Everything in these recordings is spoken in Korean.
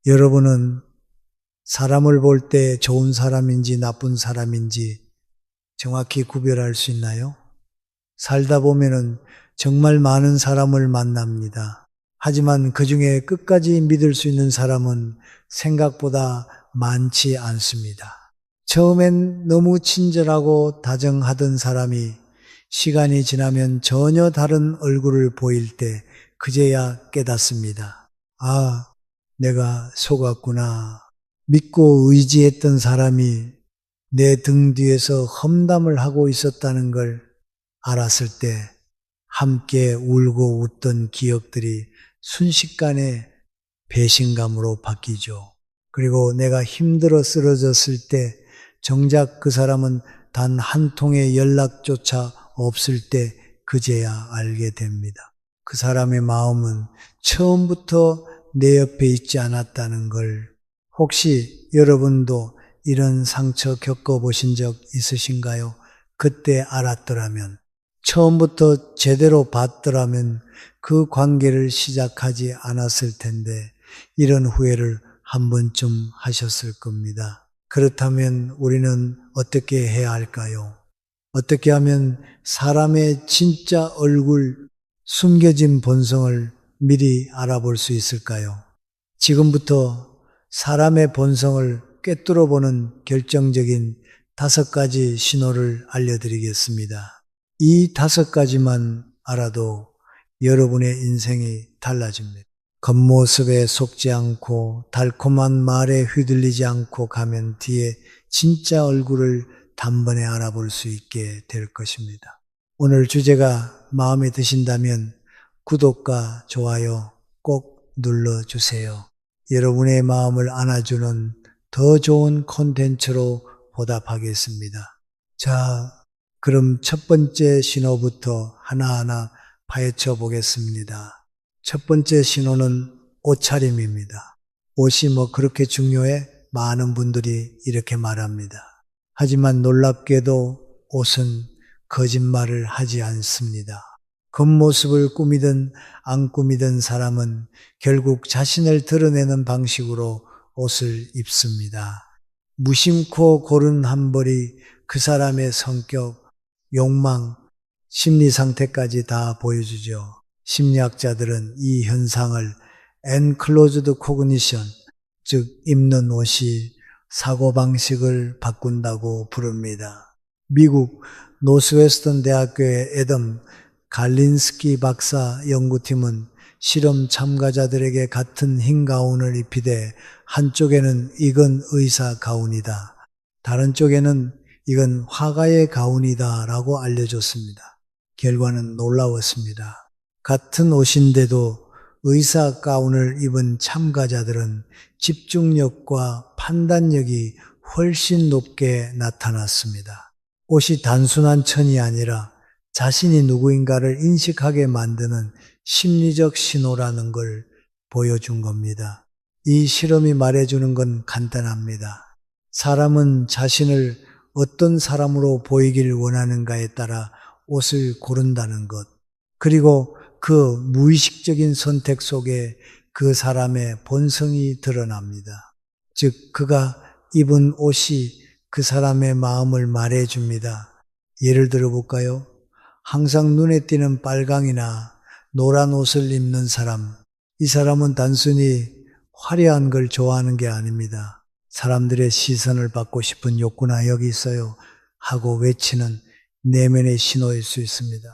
여러분은 사람을 볼 때 좋은 사람인지 나쁜 사람인지 정확히 구별할 수 있나요? 살다 보면은 정말 많은 사람을 만납니다. 하지만 그 중에 끝까지 믿을 수 있는 사람은 생각보다 많지 않습니다. 처음엔 너무 친절하고 다정하던 사람이 시간이 지나면 전혀 다른 얼굴을 보일 때 그제야 깨닫습니다. 아, 내가 속았구나. 믿고 의지했던 사람이 내 등 뒤에서 험담을 하고 있었다는 걸 알았을 때 함께 울고 웃던 기억들이 순식간에 배신감으로 바뀌죠. 그리고 내가 힘들어 쓰러졌을 때 정작 그 사람은 단 한 통의 연락조차 없을 때 그제야 알게 됩니다. 그 사람의 마음은 처음부터 내 옆에 있지 않았다는 걸. 혹시 여러분도 이런 상처 겪어보신 적 있으신가요? 그때 알았더라면, 처음부터 제대로 봤더라면 그 관계를 시작하지 않았을 텐데 이런 후회를 한 번쯤 하셨을 겁니다. 그렇다면 우리는 어떻게 해야 할까요? 어떻게 하면 사람의 진짜 얼굴, 숨겨진 본성을 미리 알아볼 수 있을까요? 지금부터 사람의 본성을 꿰뚫어 보는 결정적인 5가지 신호를 알려드리겠습니다. 이 5가지만 알아도 여러분의 인생이 달라집니다. 겉모습에 속지 않고 달콤한 말에 휘둘리지 않고 가면 뒤에 진짜 얼굴을 단번에 알아볼 수 있게 될 것입니다. 오늘 주제가 마음에 드신다면 구독과 좋아요 꼭 눌러주세요. 여러분의 마음을 안아주는 더 좋은 콘텐츠로 보답하겠습니다. 자, 그럼 첫 번째 신호부터 하나하나 파헤쳐 보겠습니다. 첫 번째 신호는 옷차림입니다. 옷이 뭐 그렇게 중요해? 많은 분들이 이렇게 말합니다. 하지만 놀랍게도 옷은 거짓말을 하지 않습니다. 겉모습을 꾸미든 안 꾸미든 사람은 결국 자신을 드러내는 방식으로 옷을 입습니다. 무심코 고른 한 벌이 그 사람의 성격, 욕망, 심리 상태까지 다 보여주죠. 심리학자들은 이 현상을 enclosed cognition, 즉 입는 옷이 사고방식을 바꾼다고 부릅니다. 미국 노스웨스턴 대학교의 애덤 갈린스키 박사 연구팀은 실험 참가자들에게 같은 흰 가운을 입히되 한쪽에는 이건 의사 가운이다, 다른 쪽에는 이건 화가의 가운이다 라고 알려줬습니다. 결과는 놀라웠습니다. 같은 옷인데도 의사 가운을 입은 참가자들은 집중력과 판단력이 훨씬 높게 나타났습니다. 옷이 단순한 천이 아니라 자신이 누구인가를 인식하게 만드는 심리적 신호라는 걸 보여준 겁니다. 이 실험이 말해주는 건 간단합니다. 사람은 자신을 어떤 사람으로 보이기를 원하는가에 따라 옷을 고른다는 것, 그리고 그 무의식적인 선택 속에 그 사람의 본성이 드러납니다. 즉 그가 입은 옷이 그 사람의 마음을 말해줍니다. 예를 들어 볼까요? 항상 눈에 띄는 빨강이나 노란 옷을 입는 사람, 이 사람은 단순히 화려한 걸 좋아하는 게 아닙니다. 사람들의 시선을 받고 싶은 욕구나 여기 있어요 하고 외치는 내면의 신호일 수 있습니다.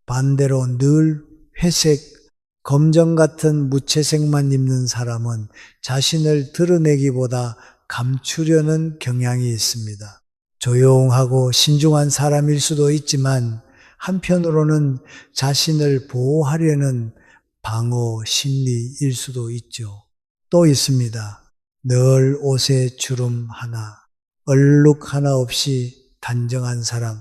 반대로 늘 회색, 검정 같은 무채색만 입는 사람은 자신을 드러내기보다 감추려는 경향이 있습니다. 조용하고 신중한 사람일 수도 있지만 한편으로는 자신을 보호하려는 방어 심리일 수도 있죠. 또 있습니다. 늘 옷에 주름 하나, 얼룩 하나 없이 단정한 사람.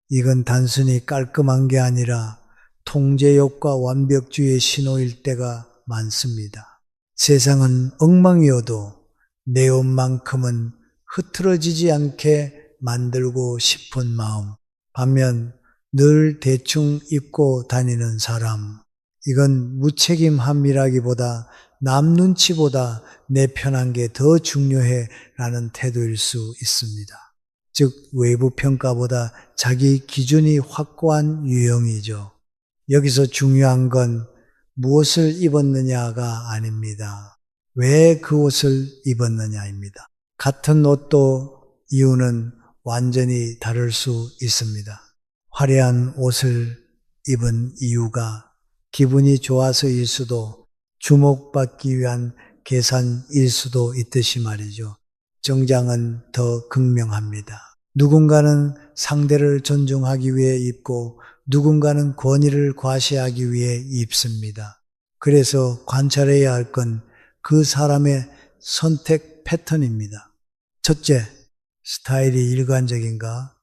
이건 단순히 깔끔한 게 아니라 통제욕과 완벽주의의 신호일 때가 많습니다. 세상은 엉망이어도 내 옷만큼은 흐트러지지 않게 만들고 싶은 마음. 반면 늘 대충 입고 다니는 사람. 이건 무책임함이라기보다 남 눈치보다 내 편한 게 더 중요해 라는 태도일 수 있습니다. 즉 외부 평가보다 자기 기준이 확고한 유형이죠. 여기서 중요한 건 무엇을 입었느냐가 아닙니다. 왜 그 옷을 입었느냐입니다. 같은 옷도 이유는 완전히 다를 수 있습니다. 화려한 옷을 입은 이유가 기분이 좋아서일 수도, 주목받기 위한 계산일 수도 있듯이 말이죠. 정장은 더 극명합니다. 누군가는 상대를 존중하기 위해 입고 누군가는 권위를 과시하기 위해 입습니다. 그래서 관찰해야 할 건 그 사람의 선택 패턴입니다. 첫째, 스타일이 일관적인가?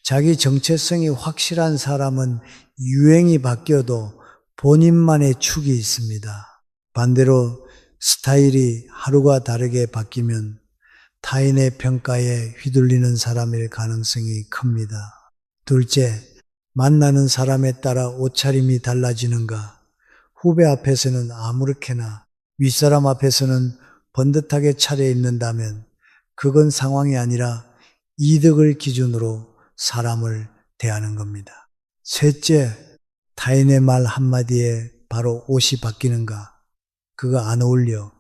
자기 정체성이 확실한 사람은 유행이 바뀌어도 본인만의 축이 있습니다. 반대로 스타일이 하루가 다르게 바뀌면 타인의 평가에 휘둘리는 사람일 가능성이 큽니다. 둘째, 만나는 사람에 따라 옷차림이 달라지는가? 후배 앞에서는 아무렇게나, 윗사람 앞에서는 번듯하게 차려입는다면 그건 상황이 아니라 이득을 기준으로 사람을 대하는 겁니다. 셋째, 타인의 말 한마디에 바로 옷이 바뀌는가? 그거 안 어울려.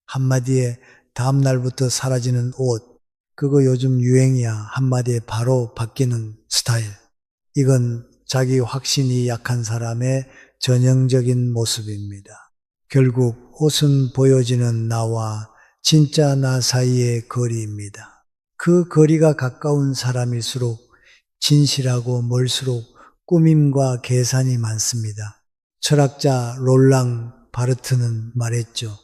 한마디에 다음날부터 사라지는 옷, 그거 요즘 유행이야. 한마디에 바로 바뀌는 스타일. 이건 자기 확신이 약한 사람의 전형적인 모습입니다. 결국 옷은 보여지는 나와 진짜 나 사이의 거리입니다. 그 거리가 가까운 사람일수록 진실하고 멀수록 꾸밈과 계산이 많습니다. 철학자 롤랑 바르트는 말했죠.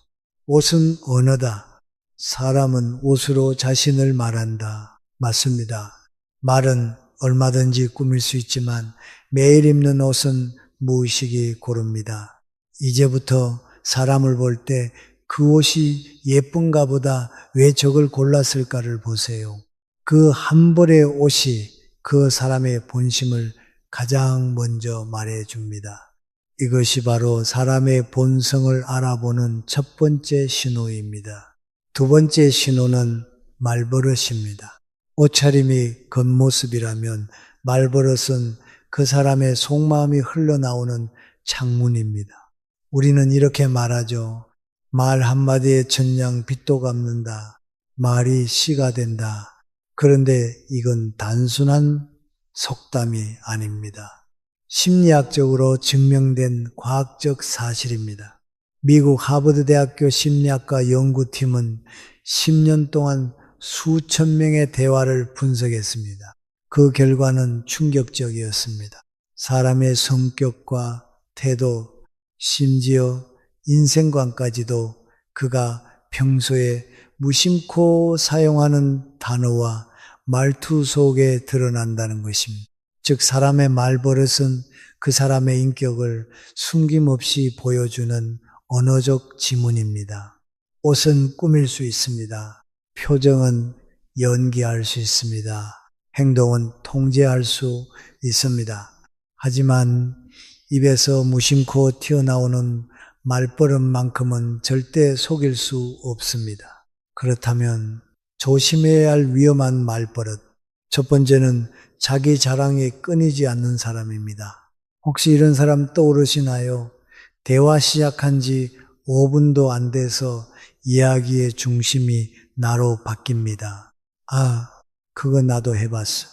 옷은 언어다. 사람은 옷으로 자신을 말한다. 맞습니다. 말은 얼마든지 꾸밀 수 있지만 매일 입는 옷은 무의식이 고릅니다. 이제부터 사람을 볼 때 그 옷이 예쁜가 보다 왜 저걸 골랐을까를 보세요. 그 한 벌의 옷이 그 사람의 본심을 가장 먼저 말해줍니다. 이것이 바로 사람의 본성을 알아보는 첫 번째 신호입니다. 두 번째 신호는 말버릇입니다. 옷차림이 겉모습이라면 말버릇은 그 사람의 속마음이 흘러나오는 창문입니다. 우리는 이렇게 말하죠. 말 한마디에 천냥 빚도 갚는다. 말이 씨가 된다. 그런데 이건 단순한 속담이 아닙니다. 심리학적으로 증명된 과학적 사실입니다. 미국 하버드 대학교 심리학과 연구팀은 10년 동안 수천 명의 대화를 분석했습니다. 그 결과는 충격적이었습니다. 사람의 성격과 태도, 심지어 인생관까지도 그가 평소에 무심코 사용하는 단어와 말투 속에 드러난다는 것입니다. 즉 사람의 말버릇은 그 사람의 인격을 숨김없이 보여주는 언어적 지문입니다. 옷은 꾸밀 수 있습니다. 표정은 연기할 수 있습니다. 행동은 통제할 수 있습니다. 하지만 입에서 무심코 튀어나오는 말버릇만큼은 절대 속일 수 없습니다. 그렇다면 조심해야 할 위험한 말버릇. 첫 번째는 자기 자랑이 끊이지 않는 사람입니다. 혹시 이런 사람 떠오르시나요? 대화 시작한 지 5분도 안 돼서 이야기의 중심이 나로 바뀝니다. 아, 그거 나도 해봤어.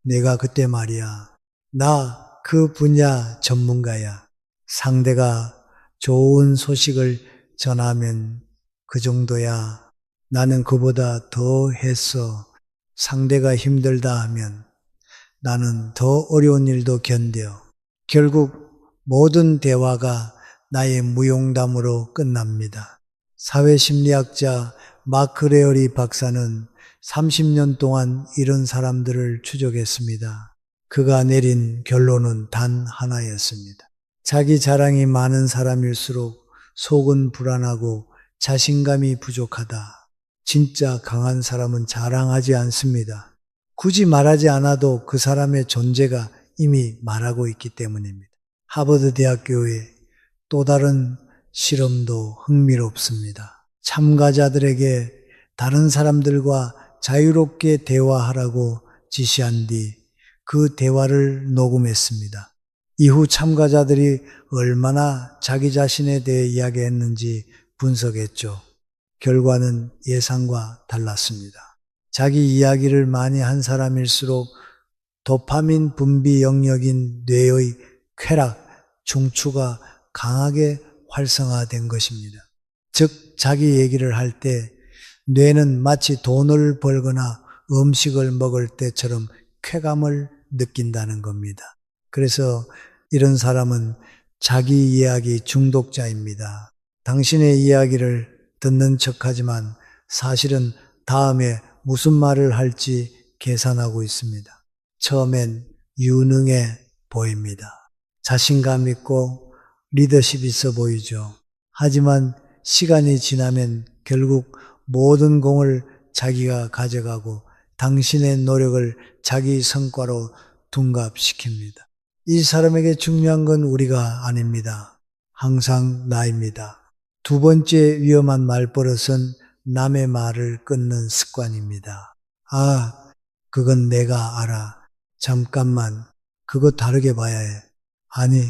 내가 그때 말이야. 나 그 분야 전문가야. 상대가 좋은 소식을 전하면 그 정도야. 나는 그보다 더 했어. 상대가 힘들다 하면 나는 더 어려운 일도 견뎌. 결국 모든 대화가 나의 무용담으로 끝납니다. 사회심리학자 마크 레어리 박사는 30년 동안 이런 사람들을 추적했습니다. 그가 내린 결론은 단 하나였습니다. 자기 자랑이 많은 사람일수록 속은 불안하고 자신감이 부족하다. 진짜 강한 사람은 자랑하지 않습니다. 굳이 말하지 않아도 그 사람의 존재가 이미 말하고 있기 때문입니다. 하버드 대학교의 또 다른 실험도 흥미롭습니다. 참가자들에게 다른 사람들과 자유롭게 대화하라고 지시한 뒤 그 대화를 녹음했습니다. 이후 참가자들이 얼마나 자기 자신에 대해 이야기했는지 분석했죠. 결과는 예상과 달랐습니다. 자기 이야기를 많이 한 사람일수록 도파민 분비 영역인 뇌의 쾌락, 중추가 강하게 활성화된 것입니다. 즉, 자기 얘기를 할 때 뇌는 마치 돈을 벌거나 음식을 먹을 때처럼 쾌감을 느낀다는 겁니다. 그래서 이런 사람은 자기 이야기 중독자입니다. 당신의 이야기를 듣는 척하지만 사실은 다음에 무슨 말을 할지 계산하고 있습니다. 처음엔 유능해 보입니다. 자신감 있고 리더십 있어 보이죠. 하지만 시간이 지나면 결국 모든 공을 자기가 가져가고 당신의 노력을 자기 성과로 둔갑시킵니다. 이 사람에게 중요한 건 우리가 아닙니다. 항상 나입니다. 두 번째 위험한 말버릇은 남의 말을 끊는 습관입니다. 아, 그건 내가 알아. 잠깐만, 그거 다르게 봐야 해. 아니,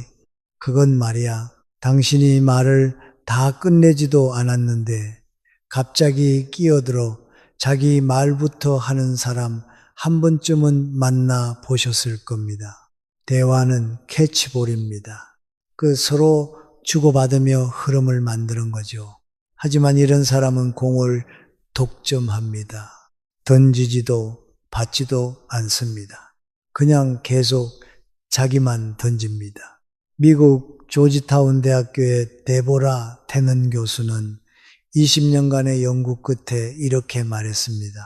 그건 말이야. 당신이 말을 다 끝내지도 않았는데 갑자기 끼어들어 자기 말부터 하는 사람 한 번쯤은 만나 보셨을 겁니다. 대화는 캐치볼입니다. 서로 주고받으며 흐름을 만드는 거죠. 하지만 이런 사람은 공을 독점합니다. 던지지도 받지도 않습니다. 그냥 계속 자기만 던집니다. 미국 조지타운 대학교의 데보라 테넌 교수는 20년간의 연구 끝에 이렇게 말했습니다.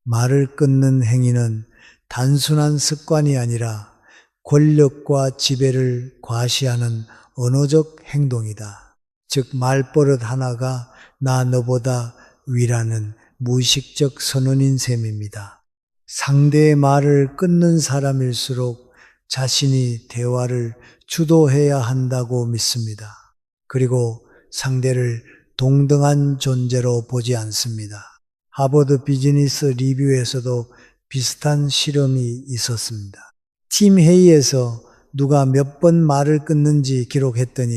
말을 끊는 행위는 단순한 습관이 아니라 권력과 지배를 과시하는 언어적 행동이다. 즉 말버릇 하나가 나 너보다 위라는 무의식적 선언인 셈입니다. 상대의 말을 끊는 사람일수록 자신이 대화를 주도해야 한다고 믿습니다. 그리고 상대를 동등한 존재로 보지 않습니다. 하버드 비즈니스 리뷰에서도 비슷한 실험이 있었습니다. 팀 회의에서 누가 몇 번 말을 끊는지 기록했더니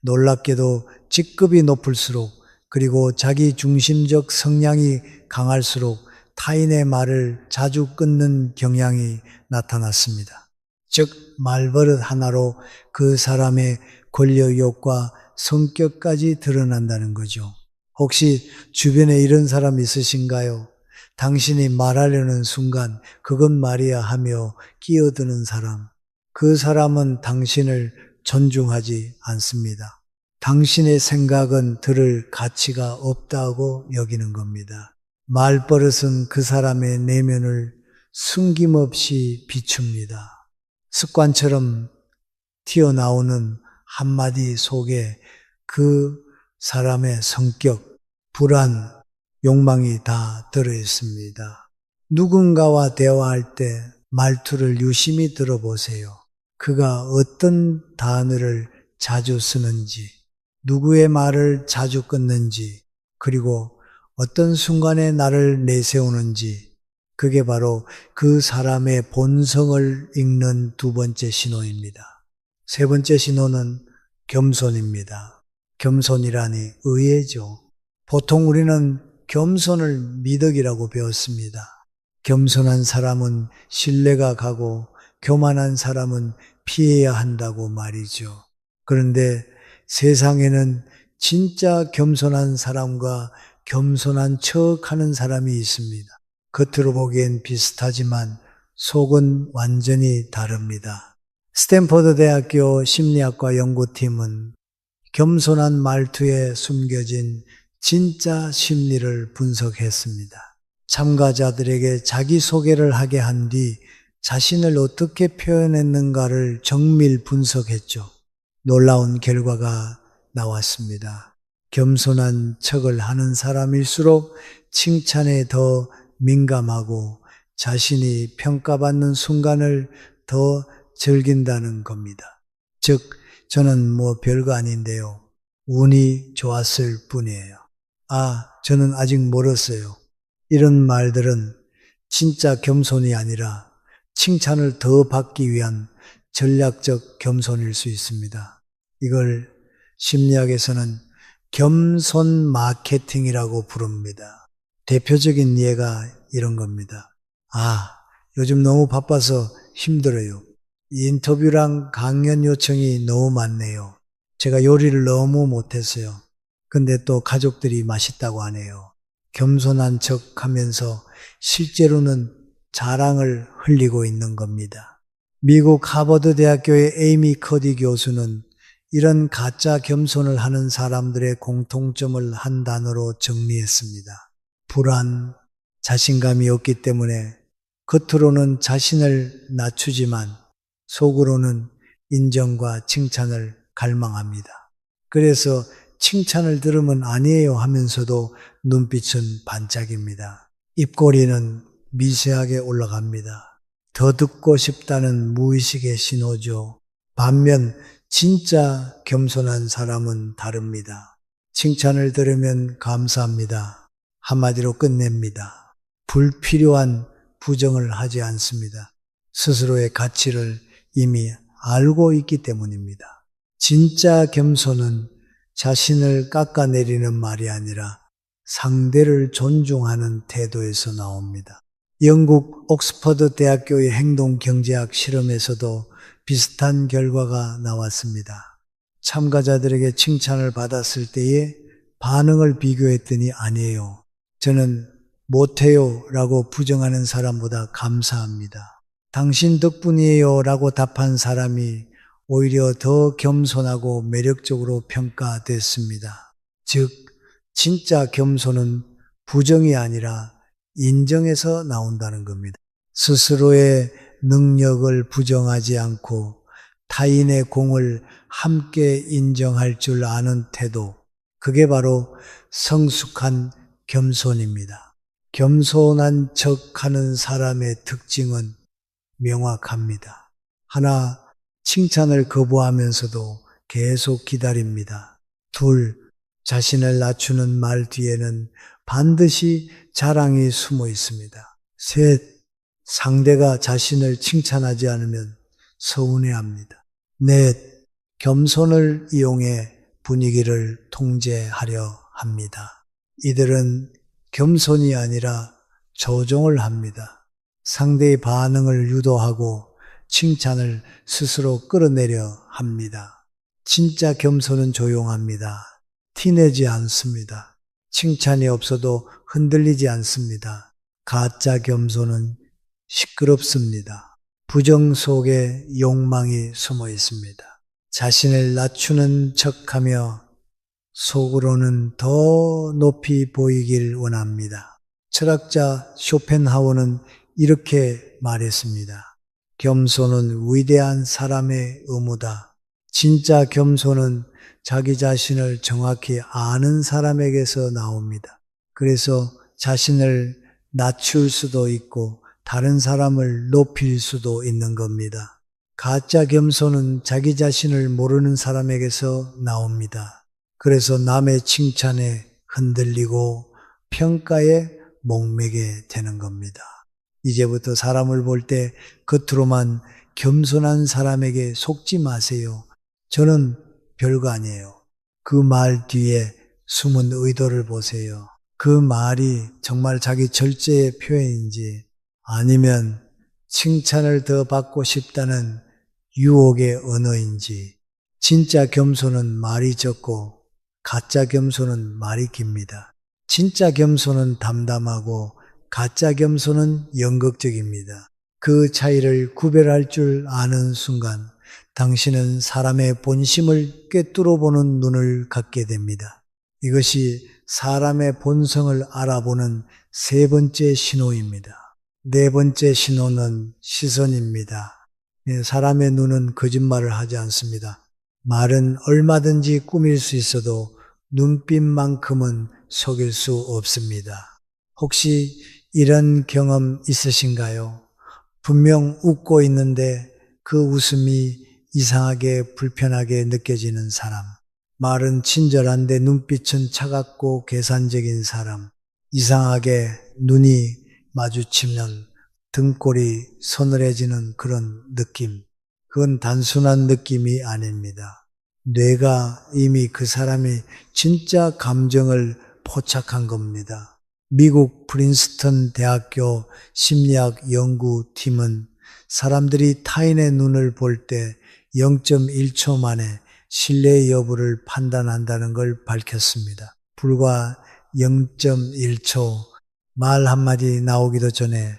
놀랍게도 직급이 높을수록 그리고 자기 중심적 성향이 강할수록 타인의 말을 자주 끊는 경향이 나타났습니다. 즉 말버릇 하나로 그 사람의 권력욕과 성격까지 드러난다는 거죠. 혹시 주변에 이런 사람 있으신가요? 당신이 말하려는 순간 그건 말이야 하며 끼어드는 사람. 그 사람은 당신을 존중하지 않습니다. 당신의 생각은 들을 가치가 없다고 여기는 겁니다. 말버릇은 그 사람의 내면을 숨김없이 비춥니다. 습관처럼 튀어나오는 한마디 속에 그 사람의 성격, 불안, 욕망이 다 들어있습니다. 누군가와 대화할 때 말투를 유심히 들어보세요. 그가 어떤 단어를 자주 쓰는지, 누구의 말을 자주 끊는지, 그리고 어떤 순간에 나를 내세우는지, 그게 바로 그 사람의 본성을 읽는 두 번째 신호입니다. 세 번째 신호는 겸손입니다. 겸손이라니 의외죠. 보통 우리는 겸손을 미덕이라고 배웠습니다. 겸손한 사람은 신뢰가 가고 교만한 사람은 피해야 한다고 말이죠. 그런데 세상에는 진짜 겸손한 사람과 겸손한 척하는 사람이 있습니다. 겉으로 보기엔 비슷하지만 속은 완전히 다릅니다. 스탠퍼드 대학교 심리학과 연구팀은 겸손한 말투에 숨겨진 진짜 심리를 분석했습니다. 참가자들에게 자기소개를 하게 한 뒤 자신을 어떻게 표현했는가를 정밀 분석했죠. 놀라운 결과가 나왔습니다. 겸손한 척을 하는 사람일수록 칭찬에 더 민감하고 자신이 평가받는 순간을 더 즐긴다는 겁니다. 즉 저는 별거 아닌데요. 운이 좋았을 뿐이에요. 아, 저는 아직 멀었어요. 이런 말들은 진짜 겸손이 아니라 칭찬을 더 받기 위한 전략적 겸손일 수 있습니다. 이걸 심리학에서는 겸손 마케팅이라고 부릅니다. 대표적인 예가 이런 겁니다. 아, 요즘 너무 바빠서 힘들어요. 인터뷰랑 강연 요청이 너무 많네요. 제가 요리를 너무 못했어요. 근데 또 가족들이 맛있다고 하네요. 겸손한 척 하면서 실제로는 자랑을 흘리고 있는 겁니다. 미국 하버드 대학교의 에이미 커디 교수는 이런 가짜 겸손을 하는 사람들의 공통점을 한 단어로 정리했습니다. 불안, 자신감이 없기 때문에 겉으로는 자신을 낮추지만 속으로는 인정과 칭찬을 갈망합니다. 그래서 칭찬을 들으면 아니에요 하면서도 눈빛은 반짝입니다. 입꼬리는 미세하게 올라갑니다. 더 듣고 싶다는 무의식의 신호죠. 반면 진짜 겸손한 사람은 다릅니다. 칭찬을 들으면 감사합니다. 한마디로 끝냅니다. 불필요한 부정을 하지 않습니다. 스스로의 가치를 이미 알고 있기 때문입니다. 진짜 겸손은 자신을 깎아내리는 말이 아니라 상대를 존중하는 태도에서 나옵니다. 영국 옥스퍼드 대학교의 행동경제학 실험에서도 비슷한 결과가 나왔습니다. 참가자들에게 칭찬을 받았을 때의 반응을 비교했더니 아니에요. 저는 못해요 라고 부정하는 사람보다 감사합니다. 당신 덕분이에요 라고 답한 사람이 오히려 더 겸손하고 매력적으로 평가됐습니다. 즉, 진짜 겸손은 부정이 아니라 인정에서 나온다는 겁니다. 스스로의 능력을 부정하지 않고 타인의 공을 함께 인정할 줄 아는 태도, 그게 바로 성숙한 겸손입니다. 겸손한 척하는 사람의 특징은 명확합니다. 하나, 칭찬을 거부하면서도 계속 기다립니다. 둘, 자신을 낮추는 말 뒤에는 반드시 자랑이 숨어 있습니다. 셋, 상대가 자신을 칭찬하지 않으면 서운해합니다. 넷, 겸손을 이용해 분위기를 통제하려 합니다. 이들은 겸손이 아니라 조종을 합니다. 상대의 반응을 유도하고 칭찬을 스스로 끌어내려 합니다. 진짜 겸손은 조용합니다. 티내지 않습니다. 칭찬이 없어도 흔들리지 않습니다. 가짜 겸손은 시끄럽습니다. 부정 속에 욕망이 숨어 있습니다. 자신을 낮추는 척하며 속으로는 더 높이 보이길 원합니다. 철학자 쇼펜하우어는 이렇게 말했습니다. 겸손은 위대한 사람의 의무다. 진짜 겸손은 자기 자신을 정확히 아는 사람에게서 나옵니다. 그래서 자신을 낮출 수도 있고 다른 사람을 높일 수도 있는 겁니다. 가짜 겸손은 자기 자신을 모르는 사람에게서 나옵니다. 그래서 남의 칭찬에 흔들리고 평가에 목매게 되는 겁니다. 이제부터 사람을 볼 때 겉으로만 겸손한 사람에게 속지 마세요. 저는 별거 아니에요. 그 말 뒤에 숨은 의도를 보세요. 그 말이 정말 자기 절제의 표현인지 아니면 칭찬을 더 받고 싶다는 유혹의 언어인지. 진짜 겸손은 말이 적고 가짜 겸손은 말이 깁니다. 진짜 겸손은 담담하고 가짜 겸손은 연극적입니다. 그 차이를 구별할 줄 아는 순간 당신은 사람의 본심을 꿰뚫어 보는 눈을 갖게 됩니다. 이것이 사람의 본성을 알아보는 세 번째 신호입니다. 네 번째 신호는 시선입니다. 사람의 눈은 거짓말을 하지 않습니다. 말은 얼마든지 꾸밀 수 있어도 눈빛만큼은 속일 수 없습니다. 혹시 이런 경험 있으신가요? 분명 웃고 있는데 그 웃음이 이상하게 불편하게 느껴지는 사람. 말은 친절한데 눈빛은 차갑고 계산적인 사람. 이상하게 눈이 마주치면 등골이 서늘해지는 그런 느낌. 그건 단순한 느낌이 아닙니다. 뇌가 이미 그 사람이 진짜 감정을 포착한 겁니다. 미국 프린스턴 대학교 심리학 연구팀은 사람들이 타인의 눈을 볼 때 0.1초 만에 신뢰 여부를 판단한다는 걸 밝혔습니다. 불과 0.1초 말 한마디 나오기도 전에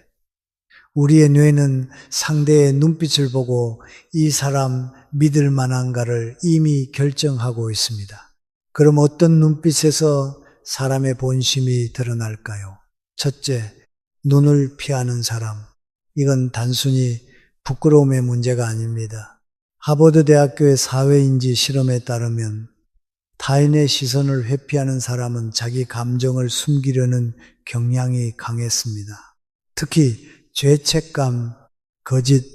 우리의 뇌는 상대의 눈빛을 보고 이 사람 믿을 만한가를 이미 결정하고 있습니다. 그럼 어떤 눈빛에서 사람의 본심이 드러날까요? 첫째, 눈을 피하는 사람. 이건 단순히 부끄러움의 문제가 아닙니다. 하버드 대학교의 사회인지 실험에 따르면 타인의 시선을 회피하는 사람은 자기 감정을 숨기려는 경향이 강했습니다. 특히 죄책감, 거짓,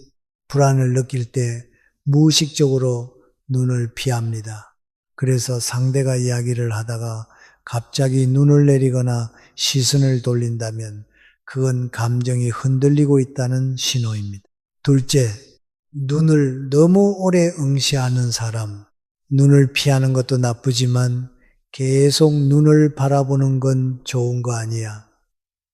불안을 느낄 때 무의식적으로 눈을 피합니다. 그래서 상대가 이야기를 하다가 갑자기 눈을 내리거나 시선을 돌린다면 그건 감정이 흔들리고 있다는 신호입니다. 둘째, 눈을 너무 오래 응시하는 사람. 눈을 피하는 것도 나쁘지만 계속 눈을 바라보는 건 좋은 거 아니야.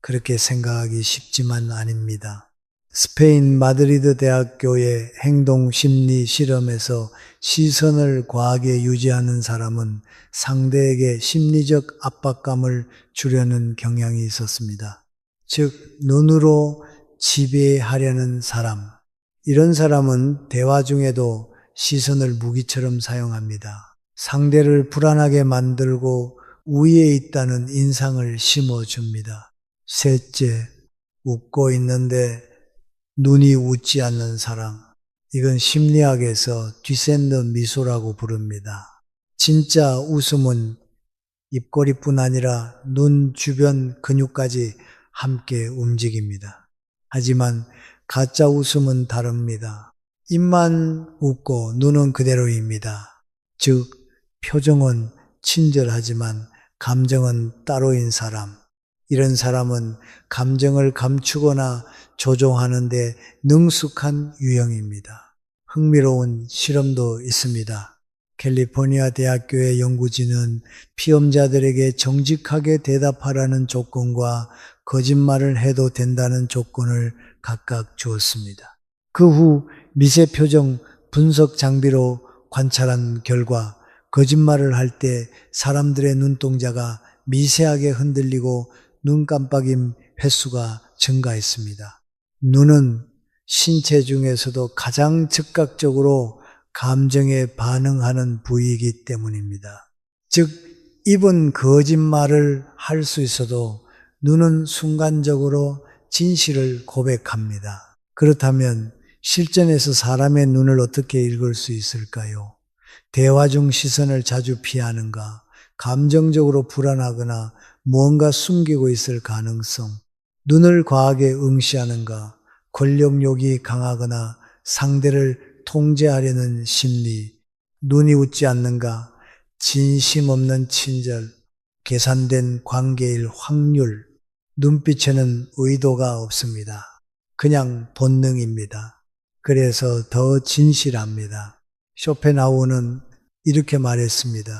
그렇게 생각하기 쉽지만 아닙니다. 스페인 마드리드 대학교의 행동심리 실험에서 시선을 과하게 유지하는 사람은 상대에게 심리적 압박감을 주려는 경향이 있었습니다. 즉, 눈으로 지배하려는 사람. 이런 사람은 대화 중에도 시선을 무기처럼 사용합니다. 상대를 불안하게 만들고 우위에 있다는 인상을 심어줍니다. 셋째, 웃고 있는데 눈이 웃지 않는 사람. 이건 심리학에서 뒤샌더 미소라고 부릅니다. 진짜 웃음은 입꼬리뿐 아니라 눈 주변 근육까지 함께 움직입니다. 하지만 가짜 웃음은 다릅니다. 입만 웃고 눈은 그대로입니다. 즉, 표정은 친절하지만 감정은 따로인 사람. 이런 사람은 감정을 감추거나 조종하는데 능숙한 유형입니다. 흥미로운 실험도 있습니다. 캘리포니아 대학교의 연구진은 피험자들에게 정직하게 대답하라는 조건과 거짓말을 해도 된다는 조건을 각각 주었습니다. 그 후 미세 표정 분석 장비로 관찰한 결과 거짓말을 할 때 사람들의 눈동자가 미세하게 흔들리고 눈 깜빡임 횟수가 증가했습니다. 눈은 신체 중에서도 가장 즉각적으로 감정에 반응하는 부위이기 때문입니다. 즉, 입은 거짓말을 할 수 있어도 눈은 순간적으로 진실을 고백합니다. 그렇다면 실전에서 사람의 눈을 어떻게 읽을 수 있을까요? 대화 중 시선을 자주 피하는가? 감정적으로 불안하거나 무언가 숨기고 있을 가능성? 눈을 과하게 응시하는가? 권력욕이 강하거나 상대를 통제하려는 심리? 눈이 웃지 않는가? 진심 없는 친절, 계산된 관계일 확률? 눈빛에는 의도가 없습니다. 그냥 본능입니다. 그래서 더 진실합니다. 쇼펜하우어는 이렇게 말했습니다.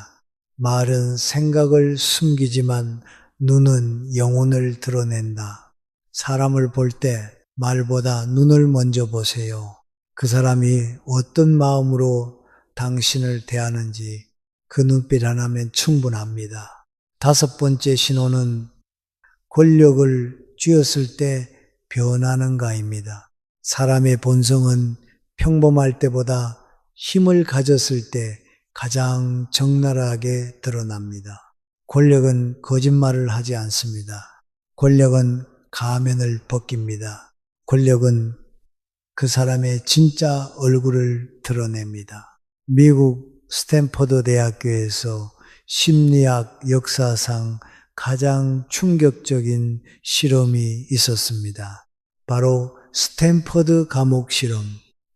말은 생각을 숨기지만 눈은 영혼을 드러낸다. 사람을 볼 때 말보다 눈을 먼저 보세요. 그 사람이 어떤 마음으로 당신을 대하는지 그 눈빛 하나면 충분합니다. 다섯 번째 신호는 권력을 쥐었을 때 변하는가입니다. 사람의 본성은 평범할 때보다 힘을 가졌을 때 가장 적나라하게 드러납니다. 권력은 거짓말을 하지 않습니다. 권력은 가면을 벗깁니다. 권력은 그 사람의 진짜 얼굴을 드러냅니다. 미국 스탠퍼드 대학교에서 심리학 역사상 가장 충격적인 실험이 있었습니다. 바로 스탠퍼드 감옥 실험.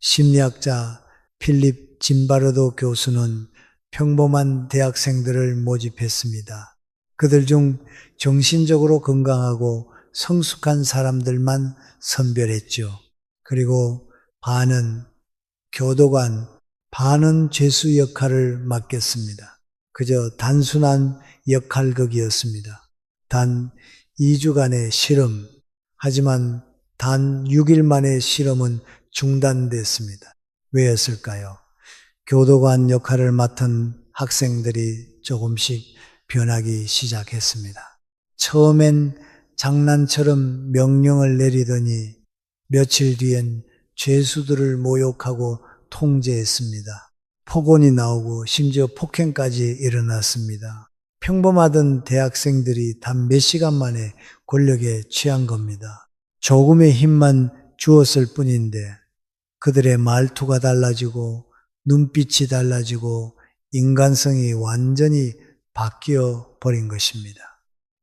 심리학자 필립 짐바르도 교수는 평범한 대학생들을 모집했습니다. 그들 중 정신적으로 건강하고 성숙한 사람들만 선별했죠. 그리고 반은 교도관, 반은 죄수 역할을 맡겼습니다. 그저 단순한 역할극이었습니다. 단 2주간의 실험, 하지만 단 6일 만의 실험은 중단됐습니다. 왜였을까요? 교도관 역할을 맡은 학생들이 조금씩 변하기 시작했습니다. 처음엔 장난처럼 명령을 내리더니 며칠 뒤엔 죄수들을 모욕하고 통제했습니다. 폭언이 나오고 심지어 폭행까지 일어났습니다. 평범하던 대학생들이 단 몇 시간 만에 권력에 취한 겁니다. 조금의 힘만 주었을 뿐인데 그들의 말투가 달라지고 눈빛이 달라지고 인간성이 완전히 바뀌어 버린 것입니다.